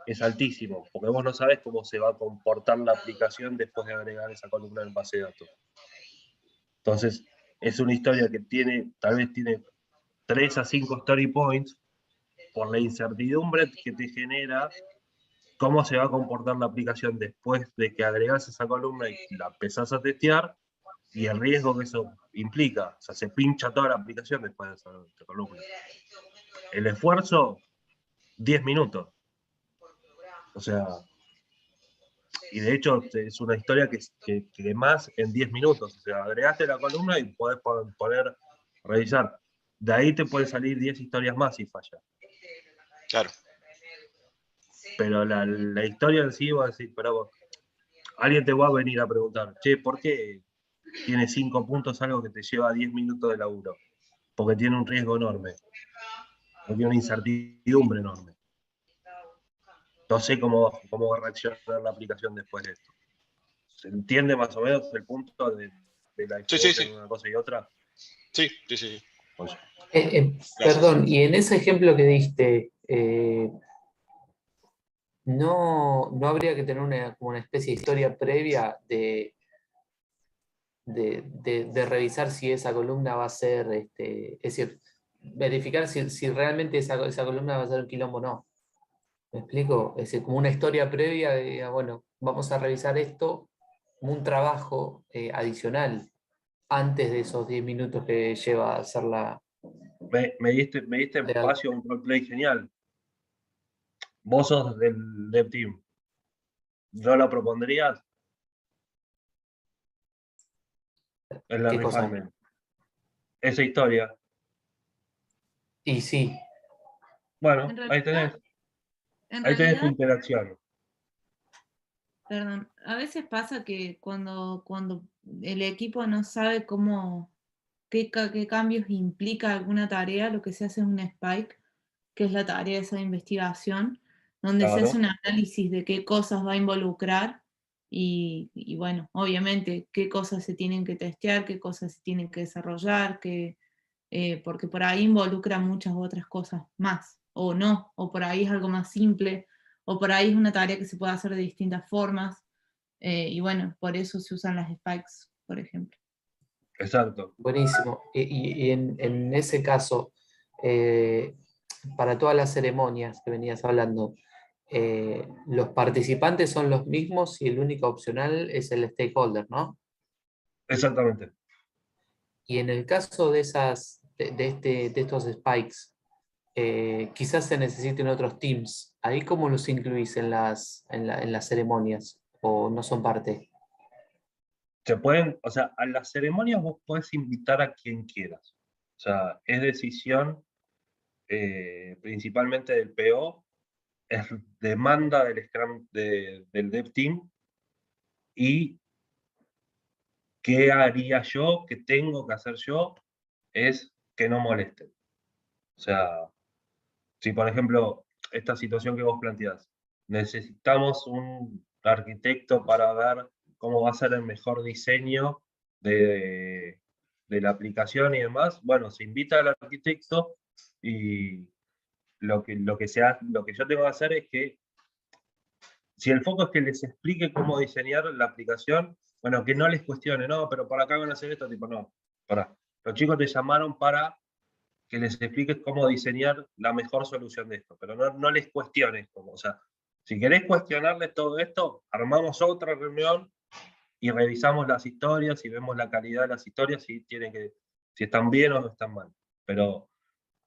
es altísimo, porque vos no sabés cómo se va a comportar la aplicación después de agregar esa columna en base de datos. Entonces, es una historia que tal vez tiene 3 a 5 story points por la incertidumbre que te genera cómo se va a comportar la aplicación después de que agregás esa columna y la empezás a testear, y el riesgo que eso implica. O sea, se pincha toda la aplicación después de esa columna. El esfuerzo, 10 minutos. O sea, y de hecho es una historia que más en 10 minutos. O sea, agregaste la columna y podés revisar. De ahí te pueden salir 10 historias más si falla. Claro. Pero la historia en sí va a decir, pero alguien te va a venir a preguntar, che, ¿por qué tiene 5 puntos algo que te lleva 10 minutos de laburo? Porque tiene un riesgo enorme. Porque tiene una incertidumbre enorme. No sé cómo va a reaccionar la aplicación después de esto. ¿Se entiende más o menos el punto de la diferencia entre una cosa y otra? Sí, sí, sí. Pues, perdón, y en ese ejemplo que diste, no habría que tener como una especie de historia previa de revisar si esa columna va a ser, es decir, verificar si realmente esa columna va a ser un quilombo o no. ¿Me explico? Es decir, como una historia previa de, bueno, vamos a revisar esto, como un trabajo adicional antes de esos 10 minutos que lleva a hacer la... Me diste espacio a un roleplay genial. Vos sos del Dev Team. ¿No lo propondrías? En la ¿Qué cosa? refinement. Esa historia. Y sí, Bueno, En ahí tenés, En ahí tenés tu realidad, interacción. perdón, a veces pasa que cuando el equipo no sabe qué cambios implica alguna tarea, lo que se hace es un spike, que es la tarea de esa investigación, donde se hace Claro, un análisis de qué cosas va a involucrar y bueno, obviamente qué cosas se tienen que testear, qué cosas se tienen que desarrollar, porque por ahí involucra muchas otras cosas más, o no, o por ahí es algo más simple, o por ahí es una tarea que se puede hacer de distintas formas, y bueno, por eso se usan las spikes, por ejemplo. exacto. buenísimo. Y en ese caso, eh, para todas las ceremonias que venías hablando, los participantes son los mismos y el único opcional es el stakeholder, ¿no? Exactamente. Y en el caso de de estos spikes, quizás se necesiten otros teams. ¿Ahí cómo los incluís en en las ceremonias? ¿O no son parte? O sea, a las ceremonias vos podés invitar a quien quieras. O sea, es decisión principalmente del PO, es demanda del Scrum del Dev Team y qué haría yo, qué tengo que hacer yo, es que no molesten. O sea, si por ejemplo, esta situación que vos planteás, necesitamos un arquitecto para ver cómo va a ser el mejor diseño de la aplicación y demás, bueno, se invita al arquitecto y lo que yo tengo que hacer es que, si el foco es que les explique cómo diseñar la aplicación, bueno, que no les cuestione, no, pero para acá van a hacer esto, tipo, no, para. Los chicos te llamaron para que les expliques cómo diseñar la mejor solución de esto, pero no les cuestiones. O sea, si querés cuestionarles todo esto, armamos otra reunión y revisamos las historias y vemos la calidad de las historias, si están bien o no están mal. Pero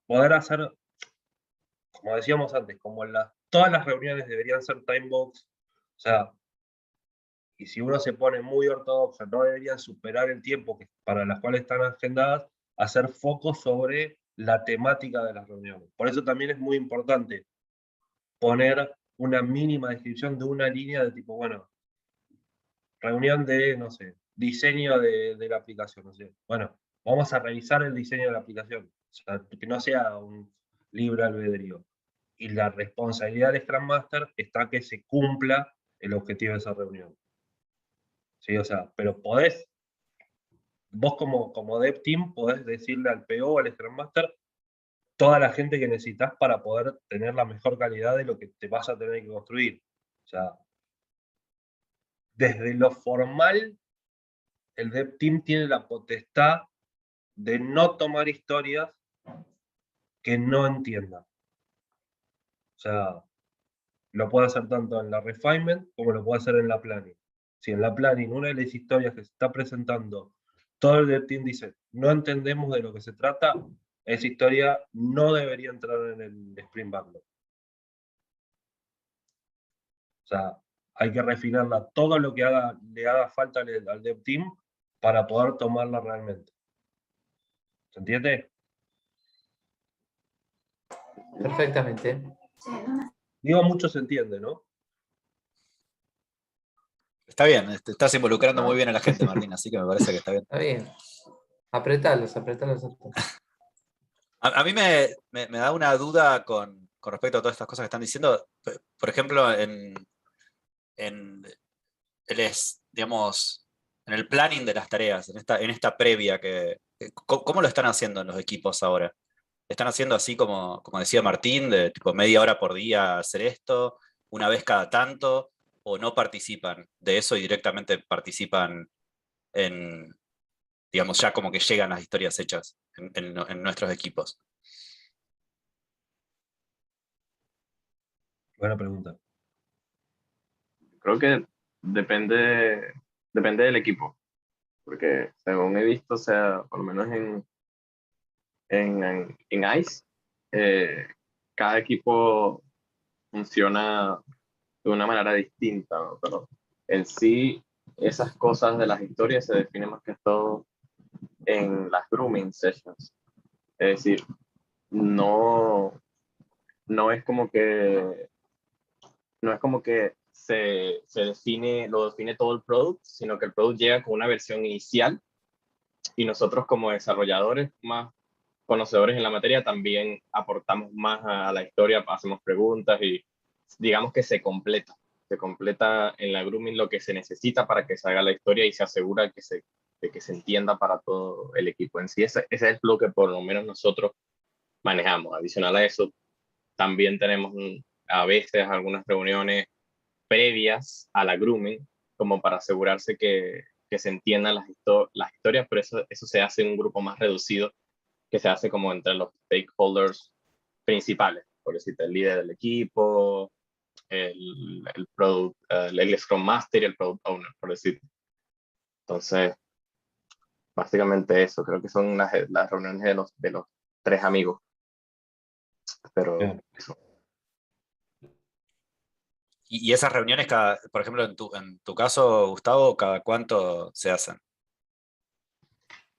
poder hacer, como decíamos antes, como todas las reuniones deberían ser time box, o sea, y si uno se pone muy ortodoxo, no deberían superar el tiempo para las cuales están agendadas, hacer foco sobre la temática de las reuniones. Por eso también es muy importante poner una mínima descripción de una línea de tipo, bueno, reunión de, no sé, diseño de la aplicación, no sé. Bueno, vamos a revisar el diseño de la aplicación, o sea, que no sea un libre albedrío. Y la responsabilidad del Scrum Master está que se cumpla el objetivo de esa reunión. ¿Sí? O sea, pero vos como Dev Team podés decirle al PO o al Scrum Master toda la gente que necesitas para poder tener la mejor calidad de lo que te vas a tener que construir. O sea, desde lo formal, el Dev Team tiene la potestad de no tomar historias que no entiendan. O sea, lo puede hacer tanto en la refinement como lo puede hacer en la planning. Si en la planning una de las historias que se está presentando, todo el Dev Team dice, no entendemos de lo que se trata, esa historia no debería entrar en el Sprint Backlog. O sea, hay que refinarla todo lo que le haga falta al Dev Team para poder tomarla realmente. ¿Se entiende? Perfectamente. Digo, mucho se entiende, ¿no? Está bien, estás involucrando muy bien a la gente, Martín, así que me parece que está bien. Está bien. Apretalos a todos. A mí me da una duda con respecto a todas estas cosas que están diciendo. Por ejemplo, digamos, en el planning de las tareas, en esta previa, ¿cómo lo están haciendo en los equipos ahora? ¿Están haciendo así como decía Martín, de tipo media hora por día hacer esto, una vez cada tanto, o no participan de eso y directamente participan en, digamos, ya como que llegan las historias hechas en nuestros equipos? Buena pregunta. Creo que depende del equipo, porque según he visto, o sea, por lo menos en ICE, cada equipo funciona de una manera distinta, ¿no? Pero en sí, esas cosas de las historias se definen más que todo en las grooming sessions. Es decir, no, no es como que, no es como que se define, lo define todo el product, sino que el product llega con una versión inicial y nosotros como desarrolladores más conocedores en la materia también aportamos más a la historia, hacemos preguntas y digamos que se completa en la grooming lo que se necesita para que salga la historia y se asegura de que se entienda para todo el equipo en sí. Ese es el flow que por lo menos nosotros manejamos. Adicional a eso, también tenemos a veces algunas reuniones previas a la grooming, como para asegurarse que se entiendan las historias, pero eso se hace en un grupo más reducido, que se hace como entre los stakeholders principales, por decirte, el líder del equipo, el product, el Scrum Master y el Product Owner, por decirte. Entonces, básicamente eso, creo que son las reuniones de los tres amigos. Pero eso. Y esas reuniones, por ejemplo, en tu caso, Gustavo, ¿cada cuánto se hacen?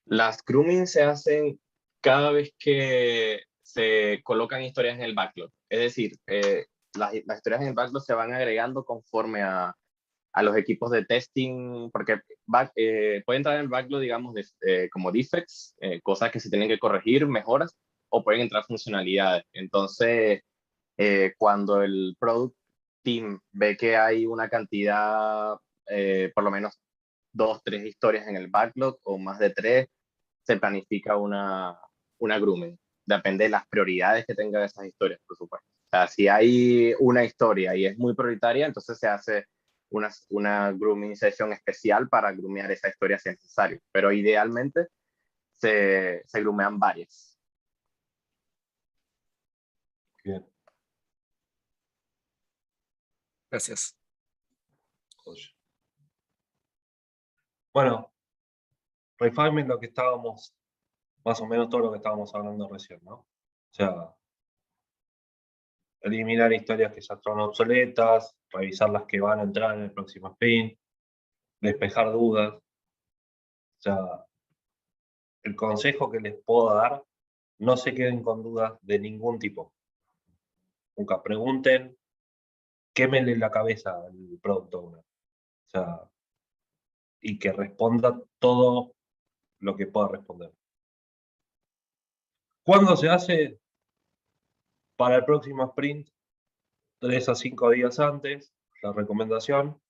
Las grooming se hacen cada vez que se colocan historias en el backlog. Es decir, las historias en el backlog se van agregando conforme a los equipos de testing, porque puede entrar en el backlog, digamos, como defects, cosas que se tienen que corregir, mejoras, o pueden entrar funcionalidades. Entonces, cuando el product team ve que hay una cantidad, por lo menos 2, 3 historias en el backlog o más de 3, se planifica una grooming. Depende de las prioridades que tengan esas historias, por supuesto. O sea, si hay una historia y es muy prioritaria, entonces se hace una grooming session especial para groomear esa historia si es necesario. Pero idealmente se groomean varias. Bien. Gracias. Bueno, refinement lo que estábamos, más o menos todo lo que estábamos hablando recién, ¿no? O sea, eliminar historias que ya son obsoletas, revisar las que van a entrar en el próximo sprint, despejar dudas. O sea, el consejo que les puedo dar, no se queden con dudas de ningún tipo. Nunca pregunten, quémenle la cabeza al product owner. O sea, y que responda todo lo que pueda responder. ¿Cuándo se hace? Para el próximo sprint, 3 a 5 días antes, la recomendación.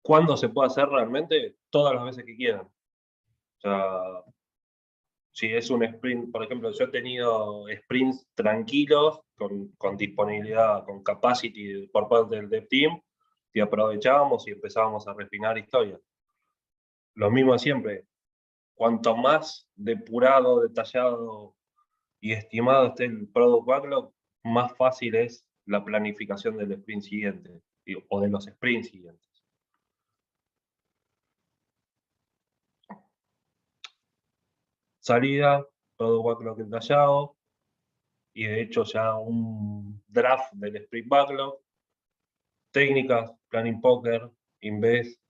¿Cuándo se puede hacer realmente? Todas las veces que quieran. O sea, si es un sprint, por ejemplo, yo he tenido sprints tranquilos, con disponibilidad, con capacity por parte del dev team, y aprovechábamos y empezábamos a refinar historias. Lo mismo de siempre. Cuanto más depurado, detallado y estimado esté el product backlog, más fácil es la planificación del sprint siguiente, o de los sprints siguientes. Salida, product backlog detallado, y de hecho ya un draft del sprint backlog. Técnicas, planning poker, invest,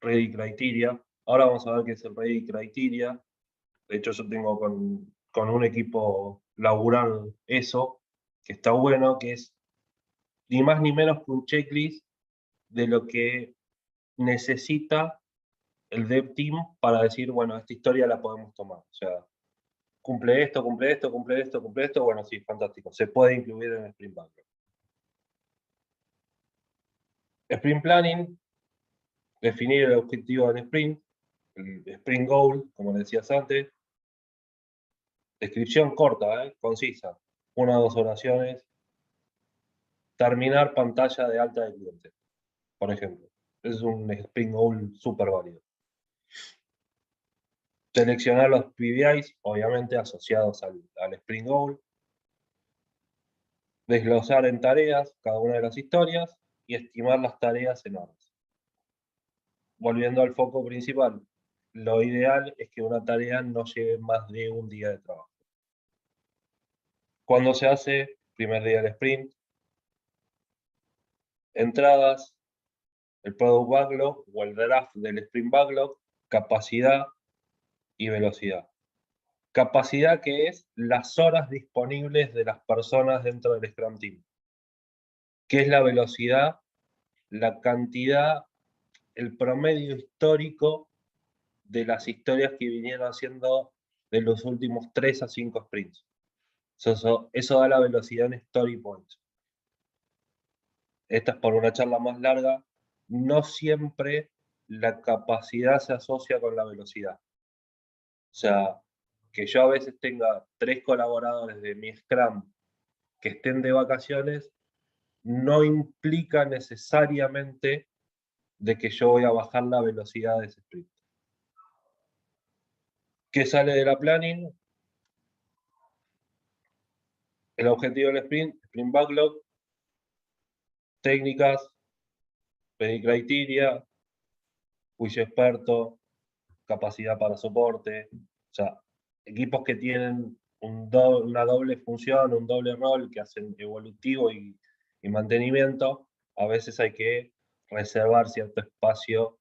ready criteria. Ahora vamos a ver qué es el ready criteria. De hecho, yo tengo con un equipo laboral eso, que está bueno, que es ni más ni menos que un checklist de lo que necesita el dev team para decir, bueno, esta historia la podemos tomar. O sea, cumple esto, cumple esto, cumple esto, cumple esto. Bueno, sí, fantástico. Se puede incluir en el sprint backlog. Sprint planning, definir el objetivo del sprint, el sprint goal, como decías antes. Descripción corta, concisa, 1 o 2 oraciones. Terminar pantalla de alta de cliente, por ejemplo. Es un sprint goal súper válido. Seleccionar los PBIs, obviamente asociados al sprint goal. Desglosar en tareas cada una de las historias y estimar las tareas en horas. Volviendo al foco principal, lo ideal es que una tarea no lleve más de un día de trabajo. ¿Cuándo se hace? Primer día del sprint. Entradas, el product backlog o el draft del sprint backlog, capacidad y velocidad. capacidad, que es las horas disponibles de las personas dentro del Scrum Team, que es la velocidad, la cantidad, el promedio histórico de las historias que vinieron haciendo de los últimos 3 a 5 sprints. Eso da la velocidad en story points. Esta es por una charla más larga. No siempre la capacidad se asocia con la velocidad. O sea, que yo a veces tenga 3 colaboradores de mi Scrum que estén de vacaciones, no implica necesariamente de que yo voy a bajar la velocidad de ese sprint. ¿Qué sale de la planning? El objetivo del sprint, sprint backlog, técnicas, pedir criteria, quiz experto, capacidad para soporte. O sea, equipos que tienen una doble función, un doble rol, que hacen evolutivo y mantenimiento, a veces hay que reservar cierto espacio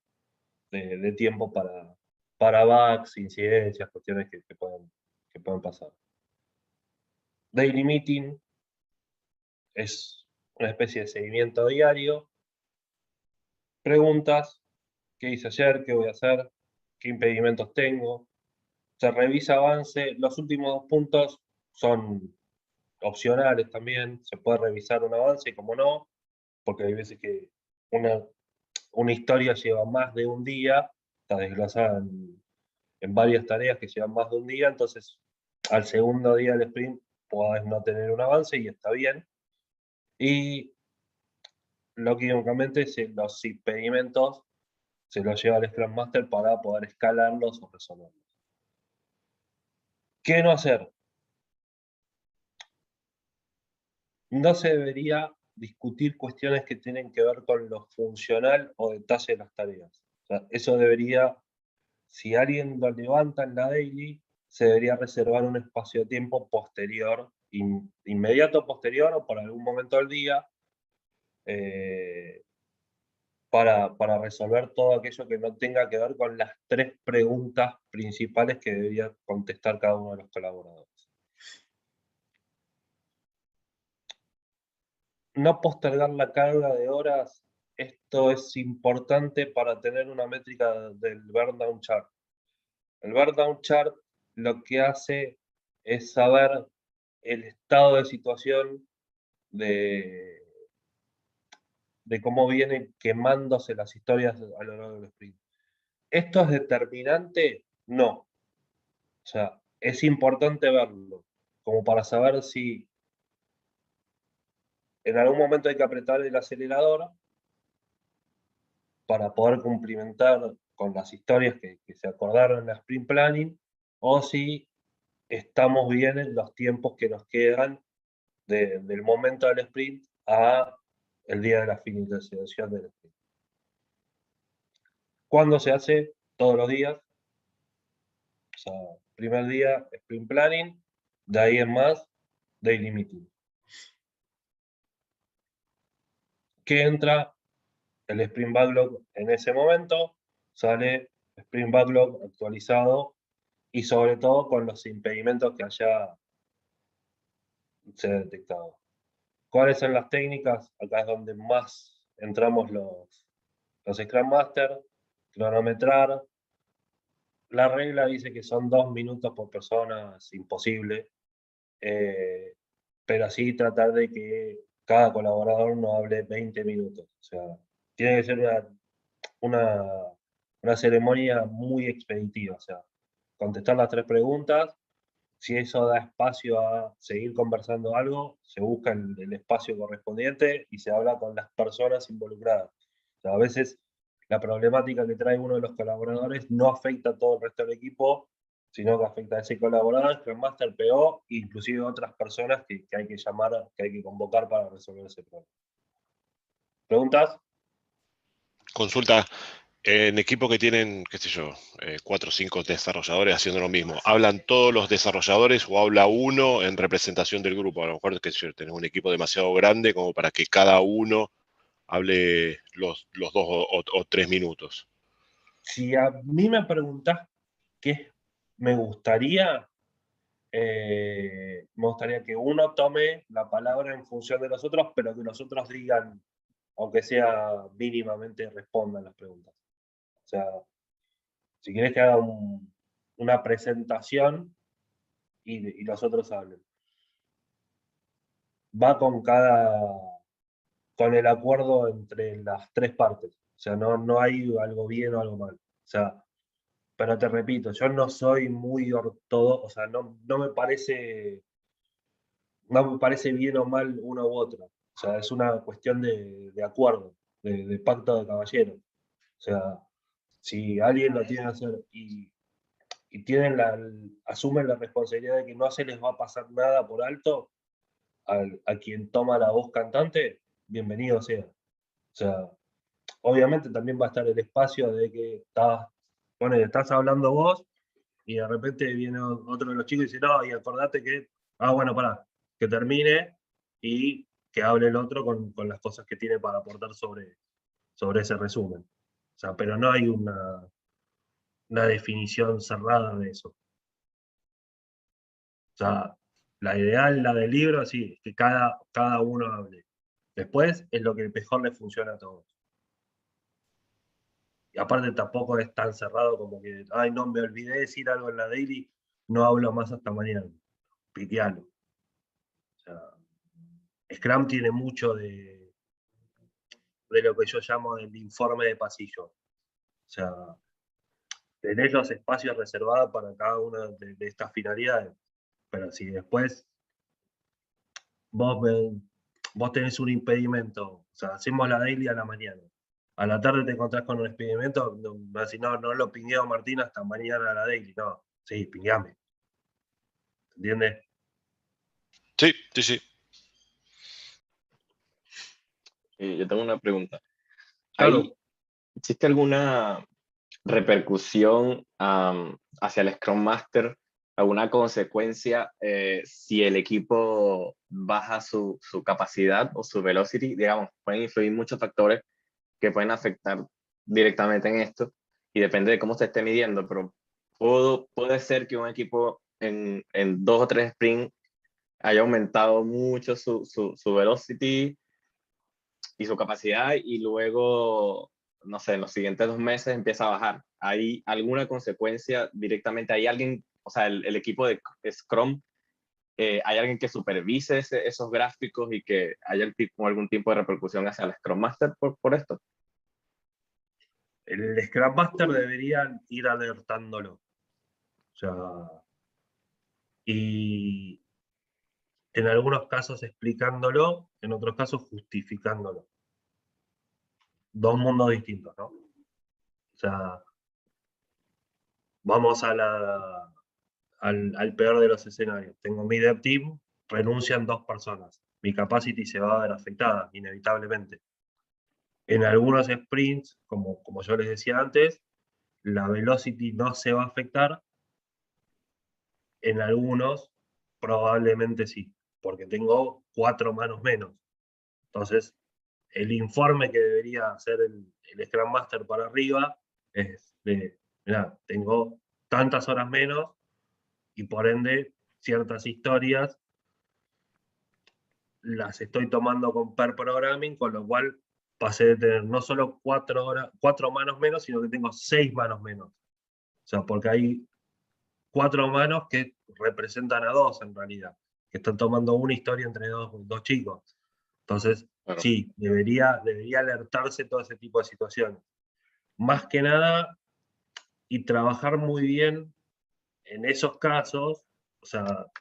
de tiempo para bugs, incidencias, cuestiones que pueden pasar. Daily meeting es una especie de seguimiento diario. Preguntas: ¿qué hice ayer? ¿Qué voy a hacer? ¿Qué impedimentos tengo? Se revisa avance. Los últimos 2 puntos son opcionales también. Se puede revisar un avance, como no, porque hay veces que una historia lleva más de un día, está desglosada en varias tareas que llevan más de un día, entonces al segundo día del sprint podés no tener un avance y está bien. Y lógicamente los impedimentos se los lleva al Scrum Master para poder escalarlos o resolverlos. ¿Qué no hacer? No se debería discutir cuestiones que tienen que ver con lo funcional o detalle de las tareas. O sea, eso debería, si alguien lo levanta en la daily, se debería reservar un espacio de tiempo posterior, inmediato posterior o por algún momento del día, para resolver todo aquello que no tenga que ver con las 3 preguntas principales que debería contestar cada uno de los colaboradores. No postergar la carga de horas. Esto es importante para tener una métrica del burn down chart. El burn down chart lo que hace es saber el estado de situación de cómo vienen quemándose las historias a lo largo del sprint. ¿Esto es determinante? No. O sea, es importante verlo, como para saber si en algún momento hay que apretar el acelerador para poder cumplimentar con las historias que se acordaron en la sprint planning, o si estamos bien en los tiempos que nos quedan del momento del sprint a el día de la finalización del sprint. ¿Cuándo se hace? Todos los días. O sea, primer día, sprint planning, de ahí en más, daily meeting. ¿Qué entra? El sprint backlog en ese momento, sale sprint backlog actualizado y sobre todo con los impedimentos que haya se detectado. ¿Cuáles son las técnicas? Acá es donde más entramos los Scrum Master. Cronometrar. La regla dice que son 2 minutos por persona, es imposible. Pero sí tratar de que cada colaborador no hable 20 minutos. O sea, tiene que ser una ceremonia muy expeditiva. O sea, contestar las 3 preguntas. Si eso da espacio a seguir conversando algo, se busca el espacio correspondiente y se habla con las personas involucradas. O sea, a veces la problemática que trae uno de los colaboradores no afecta a todo el resto del equipo, sino que afecta a ese colaborador, Scrum Master, PO, inclusive otras personas que hay que llamar, que hay que convocar para resolver ese problema. ¿Preguntas? Consulta. En equipos que tienen, qué sé yo, 4 o 5 desarrolladores haciendo lo mismo, ¿hablan todos los desarrolladores o habla uno en representación del grupo? A lo mejor, qué sé yo, tenés un equipo demasiado grande como para que cada uno hable los 2 o 3 minutos. Si a mí me preguntás qué me gustaría, me gustaría que uno tome la palabra en función de los otros, pero que los otros digan, aunque sea mínimamente, respondan las preguntas. O sea, si querés que haga una presentación y los otros hablen. Va con el acuerdo entre las tres partes. O sea, no hay algo bien o algo mal. O sea, pero te repito, yo no soy muy ortodoxo, o sea, no me parece bien o mal uno u otro. O sea, es una cuestión de acuerdo, de pacto de caballeros. O sea, si alguien lo tiene que hacer y asumen la responsabilidad de que no se les va a pasar nada por alto a quien toma la voz cantante, bienvenido sea. O sea, obviamente también va a estar el espacio de que estás hablando vos y de repente viene otro de los chicos y dice, no, y acordate que, bueno, pará, que termine y que hable el otro con las cosas que tiene para aportar sobre ese resumen. O sea, pero no hay una definición cerrada de eso. O sea, la ideal, la del libro, sí, es que cada uno hable. Después es lo que mejor le funciona a todos. Y aparte tampoco es tan cerrado como que, ay, no, me olvidé decir algo en la daily, no hablo más hasta mañana. Pitealo. O sea, Scrum tiene mucho de lo que yo llamo del informe de pasillo. O sea, tenés los espacios reservados para cada una de estas finalidades. Pero si después vos tenés un impedimento, o sea, hacemos la daily a la mañana. A la tarde te encontrás con un impedimento, no lo pingueo Martín hasta mañana a la daily. No, sí, pingueame. ¿Entiendes? Sí, sí, sí. Yo tengo una pregunta. Claro. ¿Existe alguna repercusión hacia el Scrum Master, alguna consecuencia si el equipo baja su capacidad o su velocity? Digamos, pueden influir muchos factores que pueden afectar directamente en esto y depende de cómo se esté midiendo, pero puede ser que un equipo en 2 o 3 sprints haya aumentado mucho su velocity y su capacidad y luego, no sé, en los siguientes 2 meses empieza a bajar. ¿Hay alguna consecuencia directamente? ¿Hay alguien, o sea, el equipo de Scrum, hay alguien que supervise esos gráficos y que haya algún tipo de repercusión hacia el Scrum Master por esto? El Scrum Master debería ir alertándolo. O sea, y en algunos casos explicándolo, en otros casos justificándolo. Dos mundos distintos, ¿no? O sea, vamos al peor de los escenarios. Tengo mi dev team, renuncian 2 personas. Mi capacity se va a ver afectada, inevitablemente. En algunos sprints, como yo les decía antes, la velocity no se va a afectar. En algunos, probablemente sí, porque tengo 4 manos menos. Entonces, el informe que debería hacer el Scrum Master para arriba es de, mirá, tengo tantas horas menos y por ende ciertas historias las estoy tomando con pair programming, con lo cual pasé de tener no solo 4 manos menos, sino que tengo 6 manos menos. O sea, porque hay 4 manos que representan a 2 en realidad, que están tomando una historia entre dos chicos. Entonces, Claro. sí, debería alertarse todo ese tipo de situaciones. Más que nada, y trabajar muy bien en esos casos, o sea,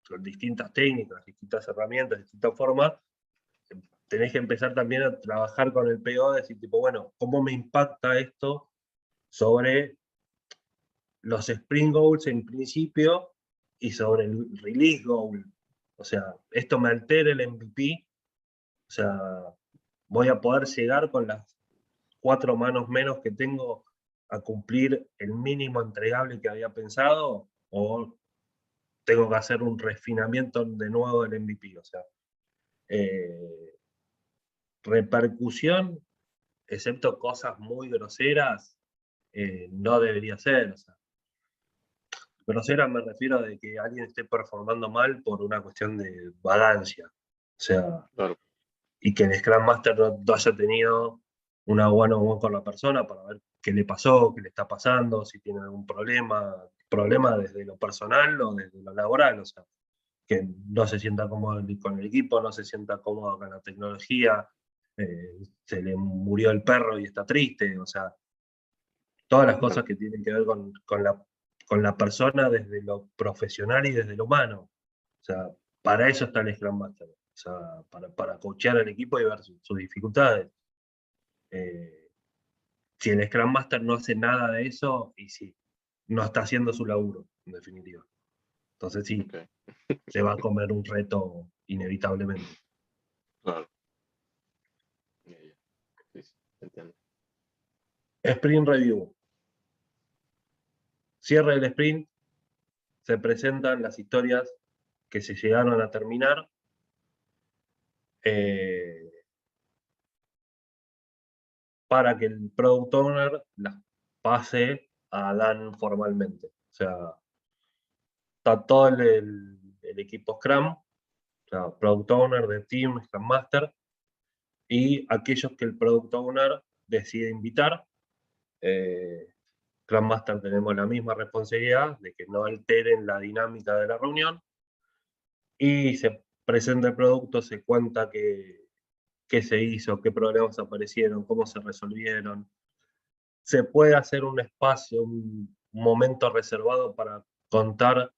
con distintas técnicas, distintas herramientas, distintas formas, tenés que empezar también a trabajar con el PO, decir, tipo, bueno, ¿cómo me impacta esto sobre los sprint goals en principio y sobre el release goal? O sea, esto me altera el MVP, o sea, voy a poder llegar con las 4 manos menos que tengo a cumplir el mínimo entregable que había pensado, o tengo que hacer un refinamiento de nuevo del MVP. O sea, repercusión, excepto cosas muy groseras, no debería ser. O sea, grosera me refiero de que alguien esté performando mal por una cuestión de vagancia. O sea, Claro. y que el Scrum Master no haya tenido una one-on-one con la persona para ver qué le pasó, qué le está pasando, si tiene algún problema desde lo personal o desde lo laboral. O sea, que no se sienta cómodo con el equipo, no se sienta cómodo con la tecnología, se le murió el perro y está triste. O sea, todas las cosas que tienen que ver con la persona desde lo profesional y desde lo humano. O sea, para eso está el Scrum Master. O sea, para coachear al equipo y ver sus dificultades. Si el Scrum Master no hace nada de eso, y sí, no está haciendo su laburo, en definitiva. Entonces sí, Ok, se va a comer un reto inevitablemente. claro. Ya, ya. Sí, sí, entiendo. Sprint Review. Cierre del sprint, se presentan las historias que se llegaron a terminar. Para que el Product Owner las pase a Dan formalmente. O sea, está todo el equipo Scrum, o sea, Product Owner, Dev Team, Scrum Master, y aquellos que el Product Owner decide invitar. Scrum Master tenemos la misma responsabilidad de que no alteren la dinámica de la reunión, y se presenta el producto, se cuenta qué se hizo, qué problemas aparecieron, cómo se resolvieron. Se puede hacer un espacio, un momento reservado para contar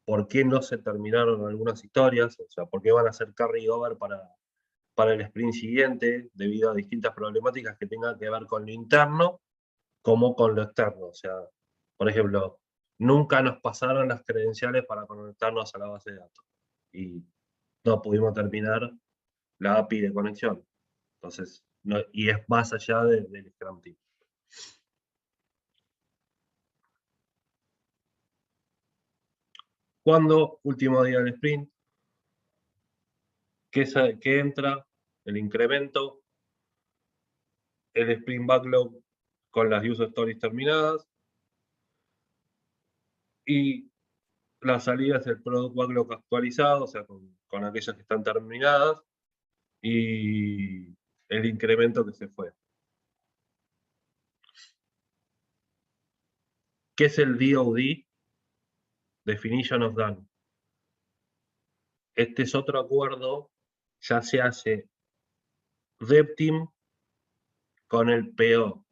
por qué no se terminaron algunas historias, o sea, por qué van a ser carry over para el sprint siguiente, debido a distintas problemáticas que tengan que ver con lo interno como con lo externo. O sea, por ejemplo, nunca nos pasaron las credenciales para conectarnos a la base de datos y no pudimos terminar la API de conexión. Entonces, y es más allá del Scrum Team. Cuando, último día del sprint, que entra el incremento, el sprint backlog con las user stories terminadas, y la salida es el product backlog actualizado, o sea, con aquellas que están terminadas, y el incremento que se fue. ¿Qué es el DoD? Definition of Done. Este es otro acuerdo, ya se hace Dev Team con el PO. O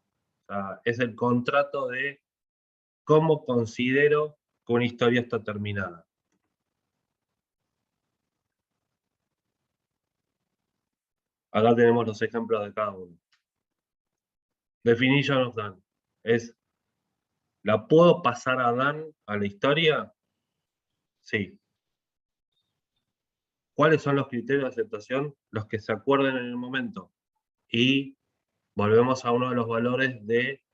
sea, es el contrato de cómo considero que una historia está terminada. Acá tenemos los ejemplos de cada uno. Definition of Done. ¿La puedo pasar a Dan a la historia? Sí. ¿Cuáles son los criterios de aceptación? Los que se acuerden en el momento. Y volvemos a uno de los valores de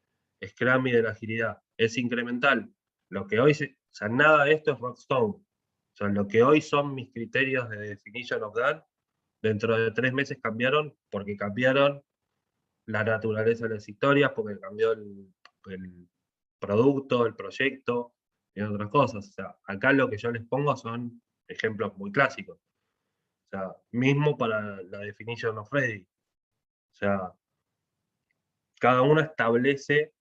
Scrum y de la agilidad. Es incremental. Lo que hoy, o sea, nada de esto es Rockstone. O sea, lo que hoy son mis criterios de Definition of Done, dentro de 3 meses cambiaron, porque cambiaron la naturaleza de las historias, porque cambió el producto, el proyecto y otras cosas. O sea, acá lo que yo les pongo son ejemplos muy clásicos. O sea, mismo para la definition of ready. O sea, cada una establece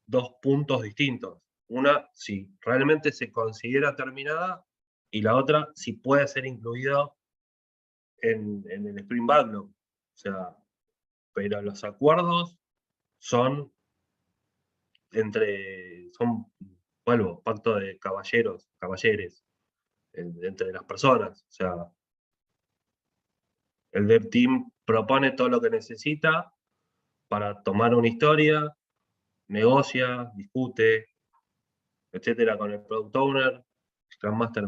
2 puntos distintos. Una, si realmente se considera terminada, y la otra, si puede ser incluido en el Sprint Backlog. O sea, pero los acuerdos son vuelvo, pacto de caballeres, entre las personas. O sea, el Dev Team propone todo lo que necesita para tomar una historia, negocia, discute, etcétera, con el Product Owner. Scrum Master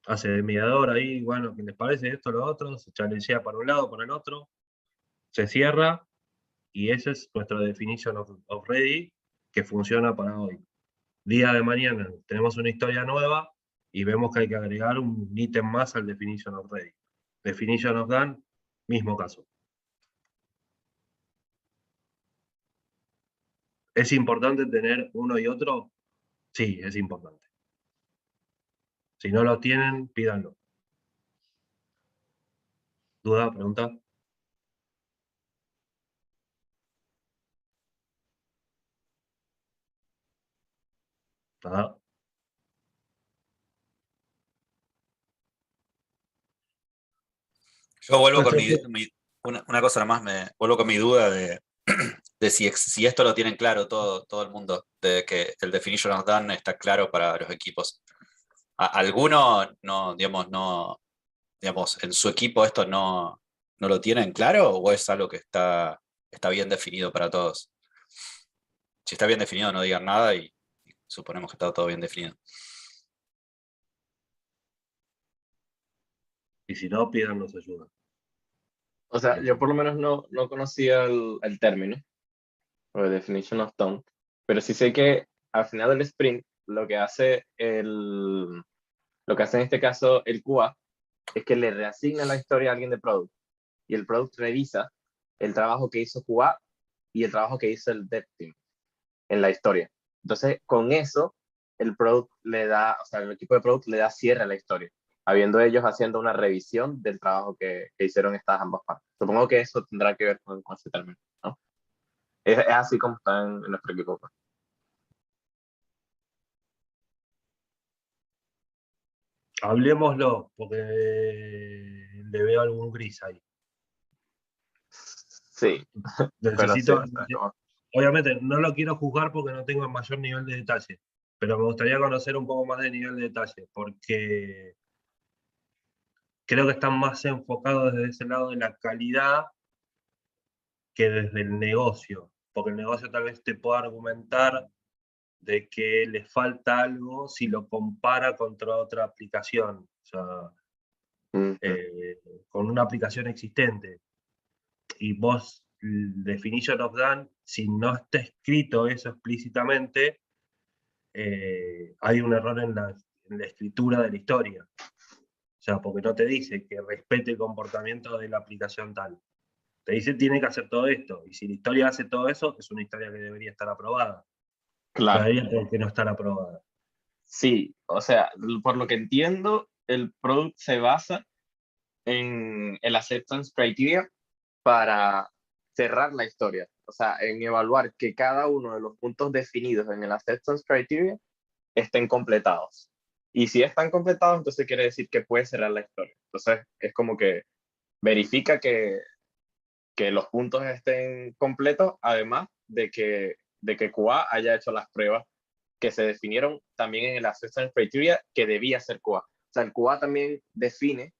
hace de mediador ahí, bueno, ¿qué les parece esto, lo otro? Se challengea para un lado, para el otro, se cierra, y ese es nuestro Definition of Ready, que funciona para hoy. Día de mañana tenemos una historia nueva y vemos que hay que agregar un ítem más al Definition of Ready. Definition of Done, mismo caso. ¿Es importante tener uno y otro? Sí, es importante. Si no lo tienen, pídanlo. ¿Duda? ¿Pregunta? Nada. Yo vuelvo con Nuestro- una cosa más, vuelvo con mi duda de si esto lo tienen claro todo el mundo, de que el Definition of Done está claro para los equipos. ¿Alguno no, digamos, en su equipo esto no lo tienen claro o es algo que está bien definido para todos? Si está bien definido, no digan nada y suponemos que está todo bien definido. Y si no, pídanos ayuda. O sea, yo por lo menos no conocía el término, o el definition of done, pero sí sé que al final del sprint lo que hace lo que hace en este caso el QA es que le reasigna la historia a alguien de product y el product revisa el trabajo que hizo QA y el trabajo que hizo el dev team en la historia. Entonces, con eso, el product le da, o sea, el equipo de product le da cierre a la historia, habiendo ellos haciendo una revisión del trabajo que hicieron estas ambas partes. Supongo que eso tendrá que ver con ese término, ¿no? Es así como está en nuestro equipo. Pues. Hablemoslo, porque le veo algún gris ahí. Sí, pero sí. Necesito, obviamente, no lo quiero juzgar porque no tengo el mayor nivel de detalle, pero me gustaría conocer un poco más de nivel de detalle, porque creo que están más enfocados desde ese lado de la calidad que desde el negocio, porque el negocio tal vez te pueda argumentar de que le falta algo si lo compara contra otra aplicación, o sea, con una aplicación existente. Y vos, definition of done, si no está escrito eso explícitamente, hay un error en la escritura de la historia. O sea, porque no te dice que respete el comportamiento de la aplicación tal. Te dice tiene que hacer todo esto. Y si la historia hace todo eso, es una historia que debería estar aprobada. Claro. Debería tener que no estar aprobada. Sí, o sea, por lo que entiendo, el product se basa en el acceptance criteria para cerrar la historia. O sea, en evaluar que cada uno de los puntos definidos en el acceptance criteria estén completados. Y si están completados, entonces quiere decir que puede cerrar la historia. Entonces, es como que verifica que los puntos estén completos, además de que QA haya hecho las pruebas que se definieron también en el Acceptance Criteria que debía ser QA. O sea, el QA también define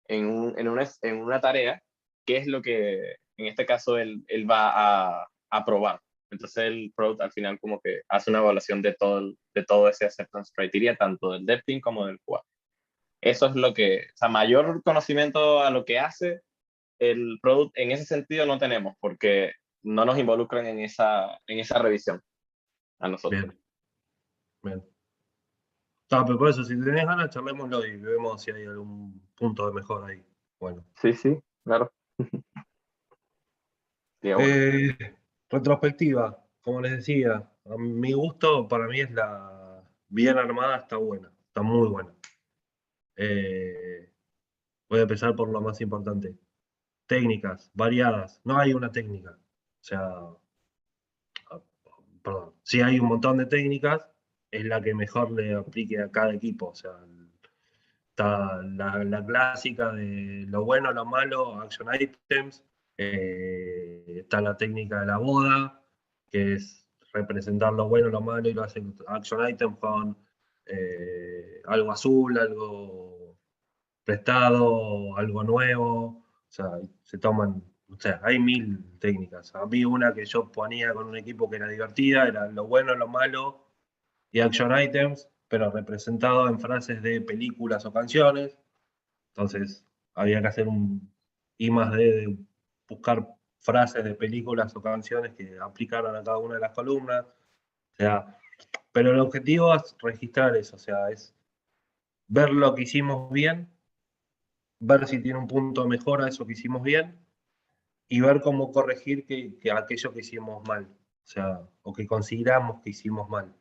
en una tarea qué es lo que, en este caso, él va a probar. Entonces el product al final como que hace una evaluación de todo ese Acceptance Criteria, tanto del Dev Team como del QA. Eso es lo que, o sea, mayor conocimiento a lo que hace el product en ese sentido no tenemos, porque no nos involucran en esa revisión a nosotros. Bien. Bien. No, pero por eso, si tenés ganas, charlémoslo y vemos si hay algún punto de mejora ahí. Bueno. Sí, claro. Retrospectiva, como les decía, a mi gusto, para mí es la bien armada, está buena, está muy buena. Voy a empezar por lo más importante. Técnicas, variadas, no hay una técnica. O sea, perdón, sí hay un montón de técnicas, es la que mejor le aplique a cada equipo. O sea, está la clásica de lo bueno, lo malo, action items. Está la técnica de la boda, que es representar lo bueno, lo malo y lo hacen action items con algo azul, algo prestado, algo nuevo. O sea, se toman, o sea, hay 1000 técnicas. A mí una que yo ponía con un equipo que era divertida, era lo bueno, lo malo y action items, pero representado en frases de películas o canciones. Entonces, había que hacer un I+D de buscar frases de películas o canciones que aplicaran a cada una de las columnas. O sea, pero el objetivo es registrar eso, o sea, es ver lo que hicimos bien, ver si tiene un punto de mejora eso que hicimos bien y ver cómo corregir que aquello que hicimos mal, o sea, o que consideramos que hicimos mal.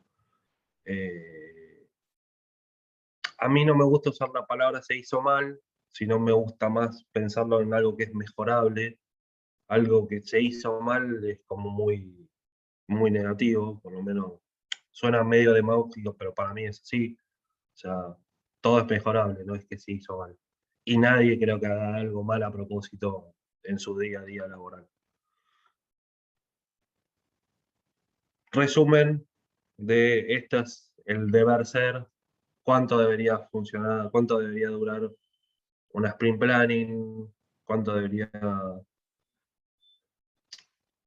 A mí no me gusta usar la palabra se hizo mal, sino me gusta más pensarlo en algo que es mejorable. Algo que se hizo mal es como muy, muy negativo, por lo menos suena medio demagógico, pero para mí es así. O sea, todo es mejorable, no es que se hizo mal. Y nadie creo que haga algo mal a propósito en su día a día laboral. Resumen de estas, el deber ser, cuánto debería funcionar, cuánto debería durar una sprint planning, cuánto debería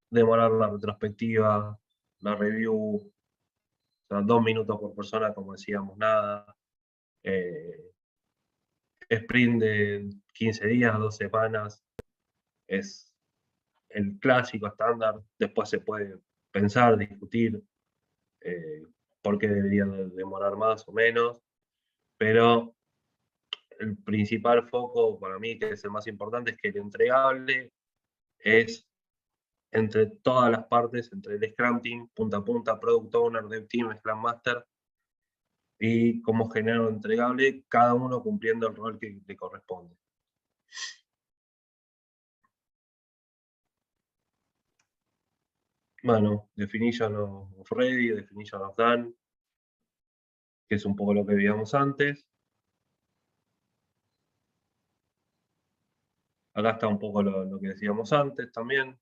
demorar la retrospectiva, la review, o sea, 2 minutos por persona, como decíamos, nada. Sprint de 15 días, 2 semanas, es el clásico estándar. Después se puede pensar, discutir por qué debería demorar más o menos, pero el principal foco para mí, que es el más importante, es que el entregable es entre todas las partes, entre el Scrum Team, punta a punta, Product Owner, Dev Team, Scrum Master, y cómo generar un entregable, cada uno cumpliendo el rol que le corresponde. Bueno, definition of ready, definition of done, que es un poco lo que veíamos antes. Acá está un poco lo que decíamos antes también.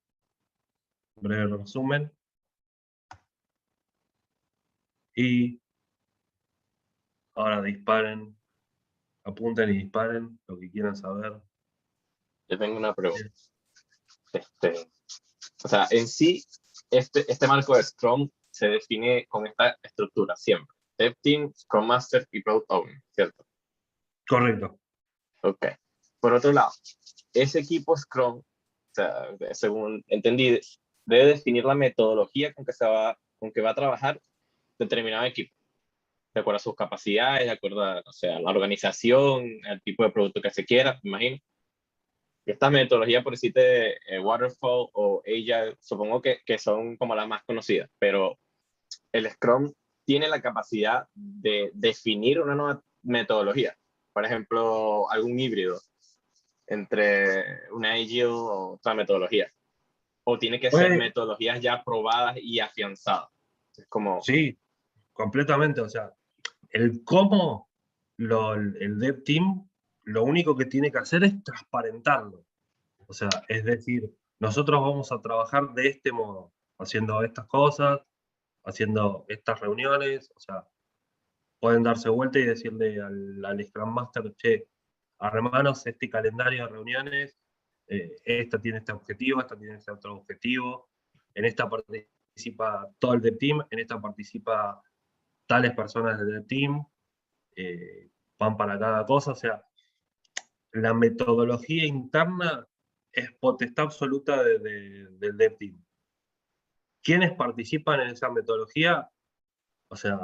Breve resumen. Y ahora disparen, apunten y disparen lo que quieran saber. Yo tengo una pregunta. O sea, en sí, este marco de Scrum se define con esta estructura siempre. Dev Team, Scrum Master y Product Owner, ¿cierto? Correcto. Ok. Por otro lado, ese equipo Scrum, o sea, según entendí, debe definir la metodología con que va a trabajar determinado equipo, de acuerdo a sus capacidades, de acuerdo a, o sea, la organización, el tipo de producto que se quiera, me imagino. Esta metodología por decirte Waterfall o Agile, supongo que son como las más conocidas, pero el Scrum tiene la capacidad de definir una nueva metodología. Por ejemplo, algún híbrido entre una Agile o otra metodología. O tiene que ser metodologías ya probadas y afianzadas. Es como... Sí, completamente. O sea, el cómo el Dev Team lo único que tiene que hacer es transparentarlo. O sea, es decir, nosotros vamos a trabajar de este modo, haciendo estas cosas, haciendo estas reuniones. O sea, pueden darse vuelta y decirle al Scrum Master, che, armanos este calendario de reuniones, esta tiene este objetivo, esta tiene este otro objetivo, en esta participa todo el Dev Team, en esta participa tales personas del Dev Team, van para cada cosa. O sea, la metodología interna es potestad absoluta del Dev Team. ¿Quiénes participan en esa metodología? O sea,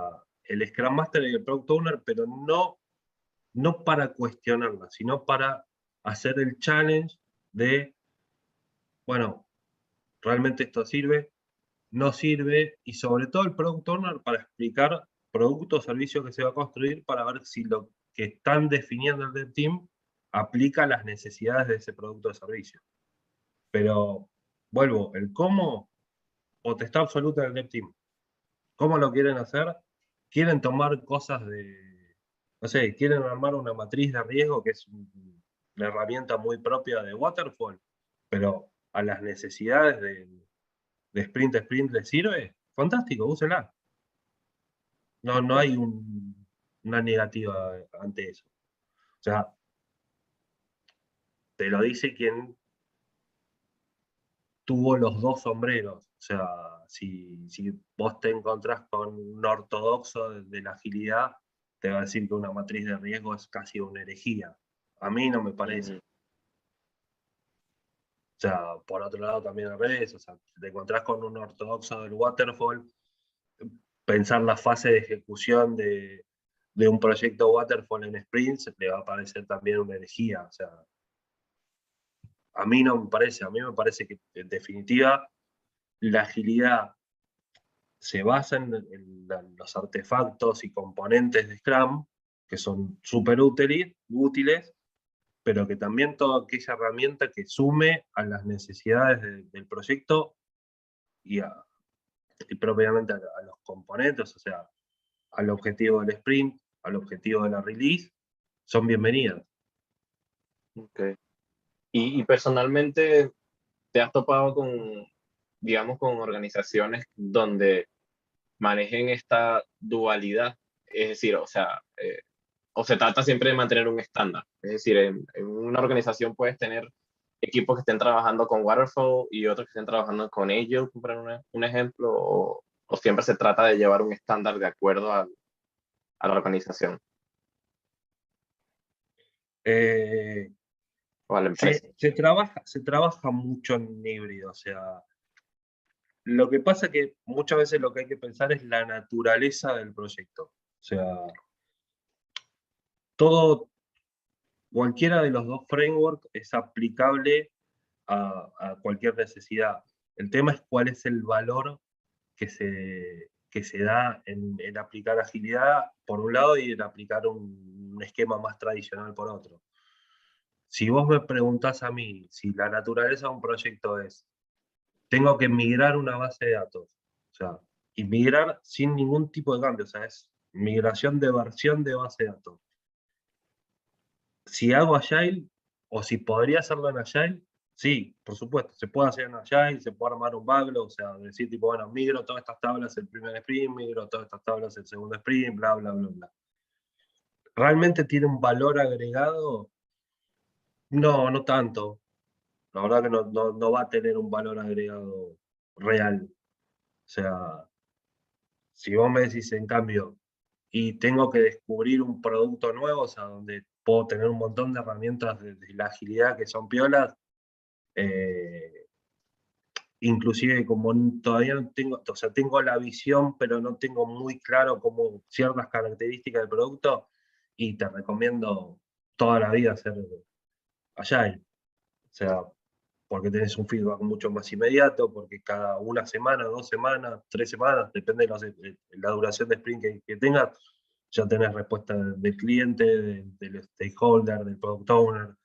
el Scrum Master y el Product Owner, pero no para cuestionarla, sino para hacer el challenge de, bueno, realmente esto sirve, no sirve, y sobre todo el Product Owner para explicar producto o servicio que se va a construir para ver si lo que están definiendo el Dev Team aplica a las necesidades de ese producto o servicio. Pero, vuelvo, el cómo, potestad absoluta del Dev Team. ¿Cómo lo quieren hacer? Quieren tomar cosas no sé, quieren armar una matriz de riesgo, que es una herramienta muy propia de Waterfall, pero a las necesidades de sprint a sprint les sirve, fantástico, úsela. No hay una negativa ante eso. O sea, te lo dice quien tuvo los dos sombreros. O sea, si vos te encontrás con un ortodoxo de la agilidad, te va a decir que una matriz de riesgo es casi una herejía. A mí no me parece. O sea, por otro lado también al revés. O sea, si te encontrás con un ortodoxo del Waterfall, pensar la fase de ejecución de un proyecto Waterfall en sprints le va a parecer también una herejía. O sea, a mí no me parece. A mí me parece que en definitiva la agilidad se basa en los artefactos y componentes de Scrum, que son súper útiles, pero que también toda aquella herramienta que sume a las necesidades del proyecto y, y propiamente a los componentes, o sea, al objetivo del sprint, al objetivo de la release, son bienvenidas. Okay. Y personalmente, ¿te has topado con, digamos, con organizaciones donde manejen esta dualidad? Es decir, o sea, o se trata siempre de mantener un estándar. Es decir, en una organización puedes tener equipos que estén trabajando con Waterfall y otros que estén trabajando con Agile, por poner un ejemplo, o siempre se trata de llevar un estándar de acuerdo a la organización o a la empresa. Se trabaja mucho en híbrido, o sea, lo que pasa es que muchas veces lo que hay que pensar es la naturaleza del proyecto. O sea, cualquiera de los dos frameworks es aplicable a cualquier necesidad. El tema es cuál es el valor que se da en aplicar agilidad por un lado y en aplicar un esquema más tradicional por otro. Si vos me preguntás a mí si la naturaleza de un proyecto es, tengo que migrar una base de datos, o sea, y migrar sin ningún tipo de cambio, o sea, es migración de versión de base de datos. Si hago Agile, o si podría hacerlo en Agile, sí, por supuesto, se puede hacer en Agile, se puede armar un backlog, o sea, decir tipo, bueno, migro todas estas tablas el primer sprint, migro todas estas tablas el segundo sprint, bla, bla, bla, bla. ¿Realmente tiene un valor agregado? No, no tanto. La verdad que no va a tener un valor agregado real. O sea, si vos me decís en cambio, y tengo que descubrir un producto nuevo, o sea, donde puedo tener un montón de herramientas de la agilidad que son piolas, inclusive como todavía no tengo, o sea, tengo la visión, pero no tengo muy claro como ciertas características del producto, y te recomiendo toda la vida hacer Agile. O sea, porque tenés un feedback mucho más inmediato, porque cada una semana, 2 semanas, 3 semanas, depende de la duración de sprint que tengas, ya tenés respuesta del cliente, del stakeholder, del product owner.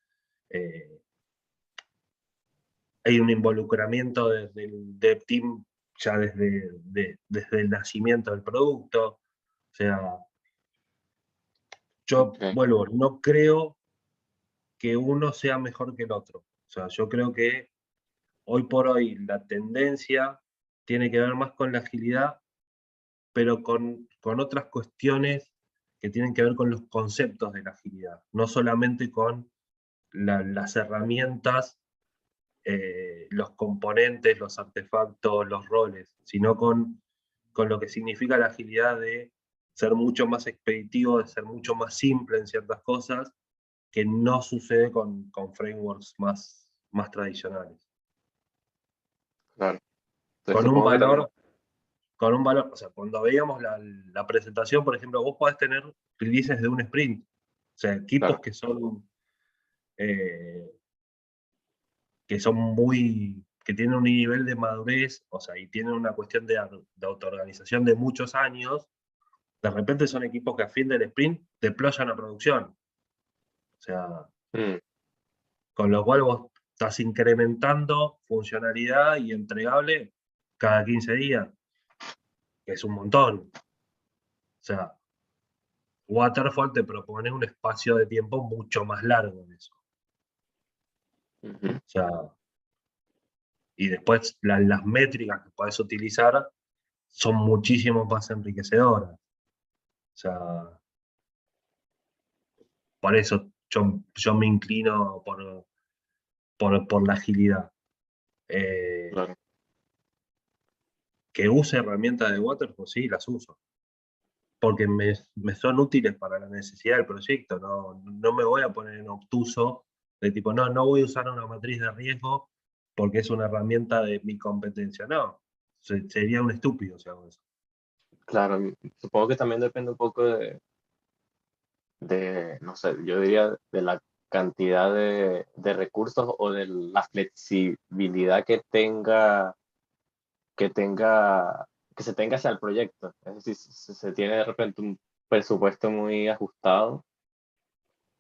Hay un involucramiento desde el dev team ya desde el nacimiento del producto. O sea, yo vuelvo, no creo que uno sea mejor que el otro. O sea, yo creo que hoy por hoy la tendencia tiene que ver más con la agilidad, pero con otras cuestiones que tienen que ver con los conceptos de la agilidad, no solamente con las herramientas, los componentes, los artefactos, los roles, sino con lo que significa la agilidad de ser mucho más expeditivo, de ser mucho más simple en ciertas cosas, que no sucede con frameworks más tradicionales. Claro. Con un valor, o sea, cuando veíamos la presentación, por ejemplo, vos podés tener releases de un sprint, o sea, equipos que son que tienen un nivel de madurez, o sea, y tienen una cuestión de autoorganización de muchos años. De repente son equipos que a fin del sprint deployan a producción. O sea, con lo cual vos estás incrementando funcionalidad y entregable cada 15 días, que es un montón. O sea, Waterfall te propone un espacio de tiempo mucho más largo en eso. O sea, y después las métricas que podés utilizar son muchísimo más enriquecedoras. O sea, por eso yo me inclino por la agilidad. Que use herramientas de Waterfall, sí, las uso. Porque me son útiles para la necesidad del proyecto. No me voy a poner en obtuso de tipo, no voy a usar una matriz de riesgo porque es una herramienta de mi competencia. No, sería un estúpido si hago eso. Claro, supongo que también depende un poco no sé, yo diría de la cantidad de recursos o de la flexibilidad que se tenga hacia el proyecto. Es decir, si se tiene de repente un presupuesto muy ajustado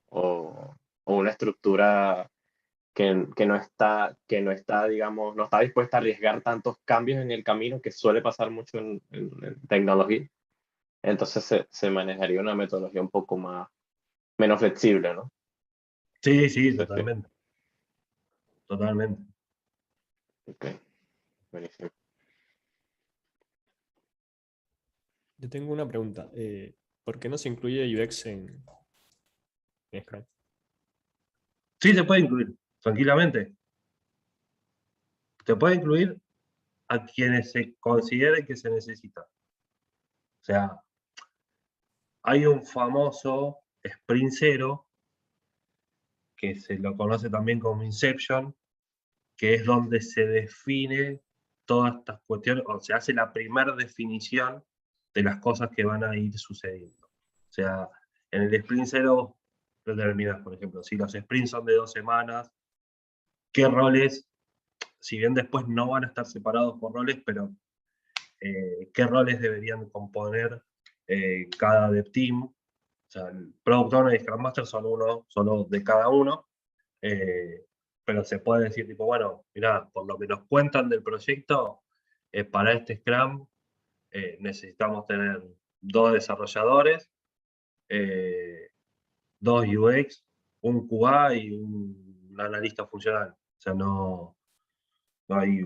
o una estructura que no está, digamos, no está dispuesta a arriesgar tantos cambios en el camino, que suele pasar mucho en tecnología. Entonces se manejaría una metodología un poco menos flexible, ¿no? Sí, sí, Sí, sí. totalmente. Totalmente. Ok, buenísimo. Yo tengo una pregunta. ¿Por qué no se incluye UX en Scrum? Sí, se puede incluir, tranquilamente. Se puede incluir a quienes se considere que se necesita. O sea, hay un famoso sprint cero, que se lo conoce también como Inception, que es donde se define todas estas cuestiones, o se hace la primera definición de las cosas que van a ir sucediendo. O sea, en el sprint cero determinas, por ejemplo, si los sprints son de 2 semanas, qué roles, si bien después no van a estar separados por roles, pero qué roles deberían componer cada dev team. O sea, el Product Owner y Scrum Master son uno, solo de cada uno, pero se puede decir tipo, bueno, mirá, por lo que nos cuentan del proyecto, para este Scrum necesitamos tener 2 desarrolladores, 2 UX, un QA y un analista funcional. O sea, no hay,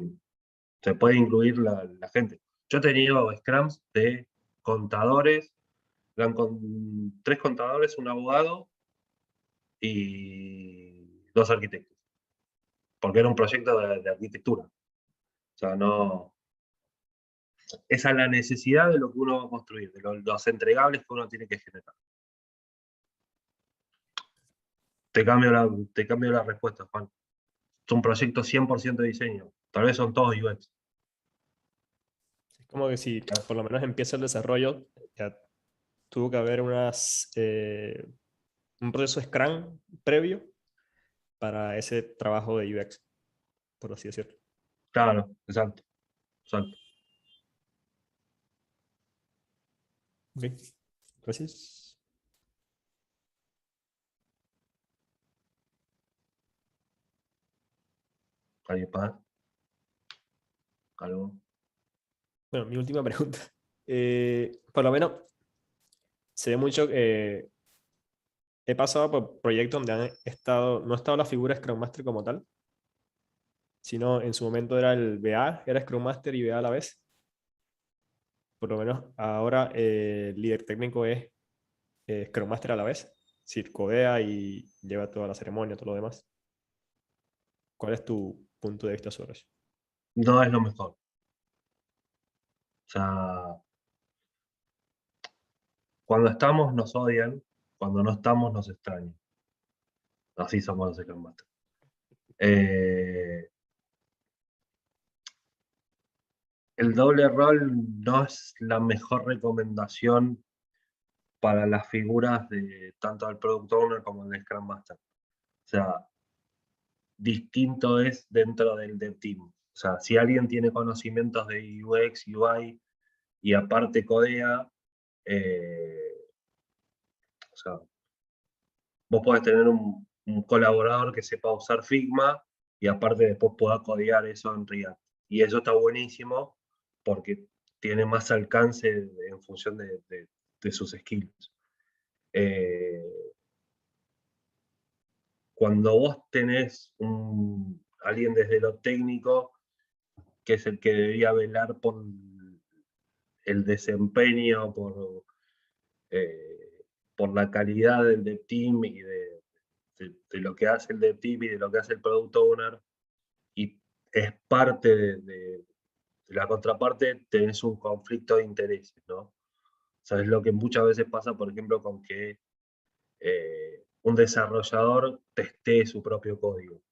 se puede incluir la gente. Yo he tenido Scrums de contadores, eran 3 contadores, un abogado y 2 arquitectos, porque era un proyecto de arquitectura. O sea, no. Esa es la necesidad de lo que uno va a construir, de los entregables que uno tiene que generar. Te cambio la respuesta, Juan. Son proyectos 100% de diseño. Tal vez son todos UX. Es como que si por lo menos empieza el desarrollo, ya tuvo que haber un proceso Scrum previo para ese trabajo de UX, por así decirlo. Claro, exacto. Exacto. Ok, gracias. ¿Alguien más? ¿Algo? Bueno, mi última pregunta. Por lo menos se ve mucho que he pasado por proyectos donde no ha estado la figura Scrum Master como tal, sino en su momento era el BA, era Scrum Master y BA a la vez. Por lo menos ahora el líder técnico es Scrum Master a la vez, es decir, codea y lleva toda la ceremonia, todo lo demás. ¿Cuál es tu punto de vista sobre eso? No es lo mejor. O sea, cuando estamos nos odian, cuando no estamos nos extrañan. Así somos los Scrum Master. El doble rol no es la mejor recomendación para las figuras de tanto del Product Owner como del Scrum Master. O sea, distinto es dentro del dev team. O sea, si alguien tiene conocimientos de UX, UI y aparte codea, o sea, vos podés tener un colaborador que sepa usar Figma y aparte después pueda codear eso en React. Y eso está buenísimo porque tiene más alcance en función de sus skills. Cuando vos tenés alguien desde lo técnico, que es el que debería velar por el desempeño, por la calidad del dev team y de lo que hace el dev team y de lo que hace el product owner, y es parte de la contraparte, tenés un conflicto de intereses, ¿no? O sea, es lo que muchas veces pasa, por ejemplo, con que un desarrollador testee su propio código.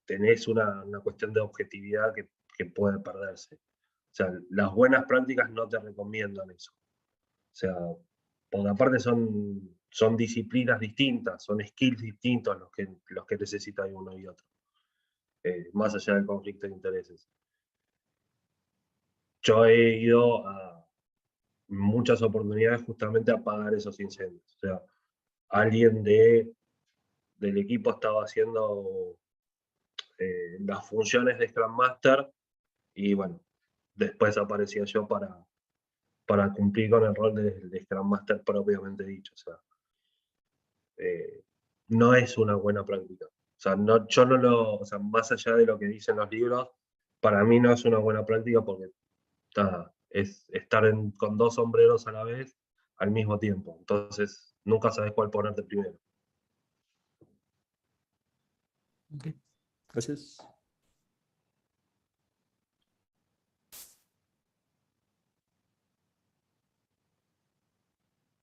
Tenés una cuestión de objetividad que puede perderse. O sea, las buenas prácticas no te recomiendan eso. O sea, por aparte son disciplinas distintas, son skills distintos los que necesitan uno y otro, más allá del conflicto de intereses. Yo he ido muchas oportunidades justamente apagar esos incendios. O sea, alguien del equipo estaba haciendo las funciones de Scrum Master y bueno, después aparecía yo para cumplir con el rol de Scrum Master propiamente dicho. O sea, no es una buena práctica. O sea, yo no o sea, más allá de lo que dicen los libros, para mí no es una buena práctica porque es estar con dos sombreros a la vez al mismo tiempo. Entonces, nunca sabes cuál ponerte primero. Ok, gracias.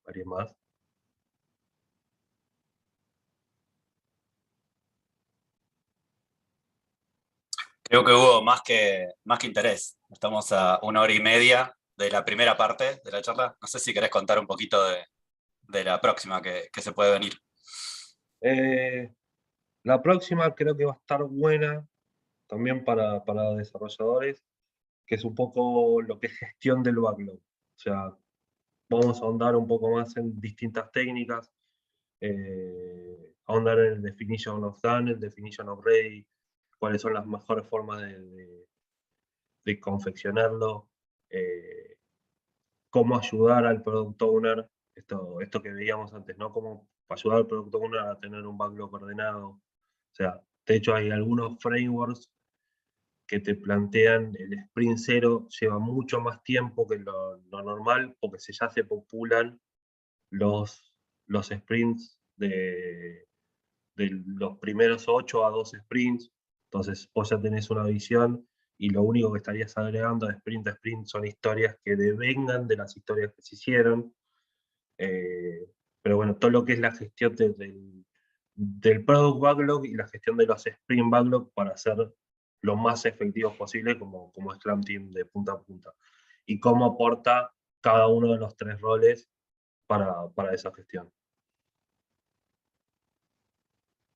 ¿Alguien más? Creo que hubo más que interés. Estamos a 1 hora y media de la primera parte de la charla. No sé si querés contar un poquito de la próxima que se puede venir. La próxima creo que va a estar buena también para desarrolladores, que es un poco lo que es gestión del backlog. O sea, vamos a ahondar un poco más en distintas técnicas, ahondar en el definition of done, el definition of ready, cuáles son las mejores formas de confeccionarlo, cómo ayudar al product owner, esto que veíamos antes, ¿no? Cómo ayudar al product owner a tener un backlog ordenado. O sea, de hecho hay algunos frameworks que te plantean el sprint cero lleva mucho más tiempo que lo normal, porque ya se populan los sprints de los primeros 8 a 12 sprints. Entonces vos ya tenés una visión y lo único que estarías agregando de sprint a sprint son historias que devengan de las historias que se hicieron. Pero bueno, todo lo que es la gestión del product backlog y la gestión de los sprint backlog para ser lo más efectivos posible como Scrum Team de punta a punta. Y cómo aporta cada uno de los 3 roles para esa gestión.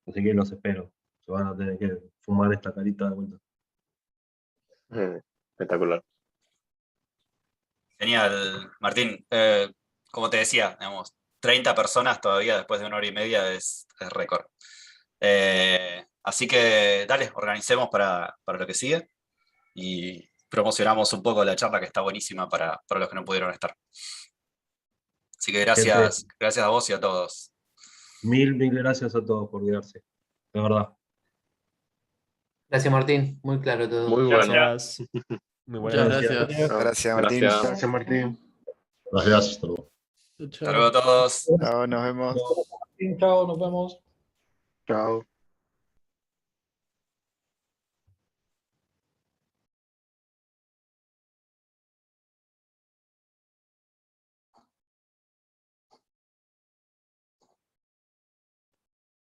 Así que los espero. Se van a tener que fumar esta carita de vuelta. Espectacular. Genial, Martín. Como te decía, digamos, 30 personas todavía después de 1 hora y media es récord. Así que dale, organicemos para lo que sigue y promocionamos un poco la charla que está buenísima para los que no pudieron estar. Así que gracias a vos y a todos. Mil gracias a todos por quedarse. De verdad. Gracias, Martín. Muy claro todo. Muy bueno. Gracias. Muy buenas Muchas noches. gracias. Gracias, Martín. Gracias. Martín. Gracias. Hasta luego. Hasta luego a todos. Chao, nos vemos. Chao, nos vemos. Chao.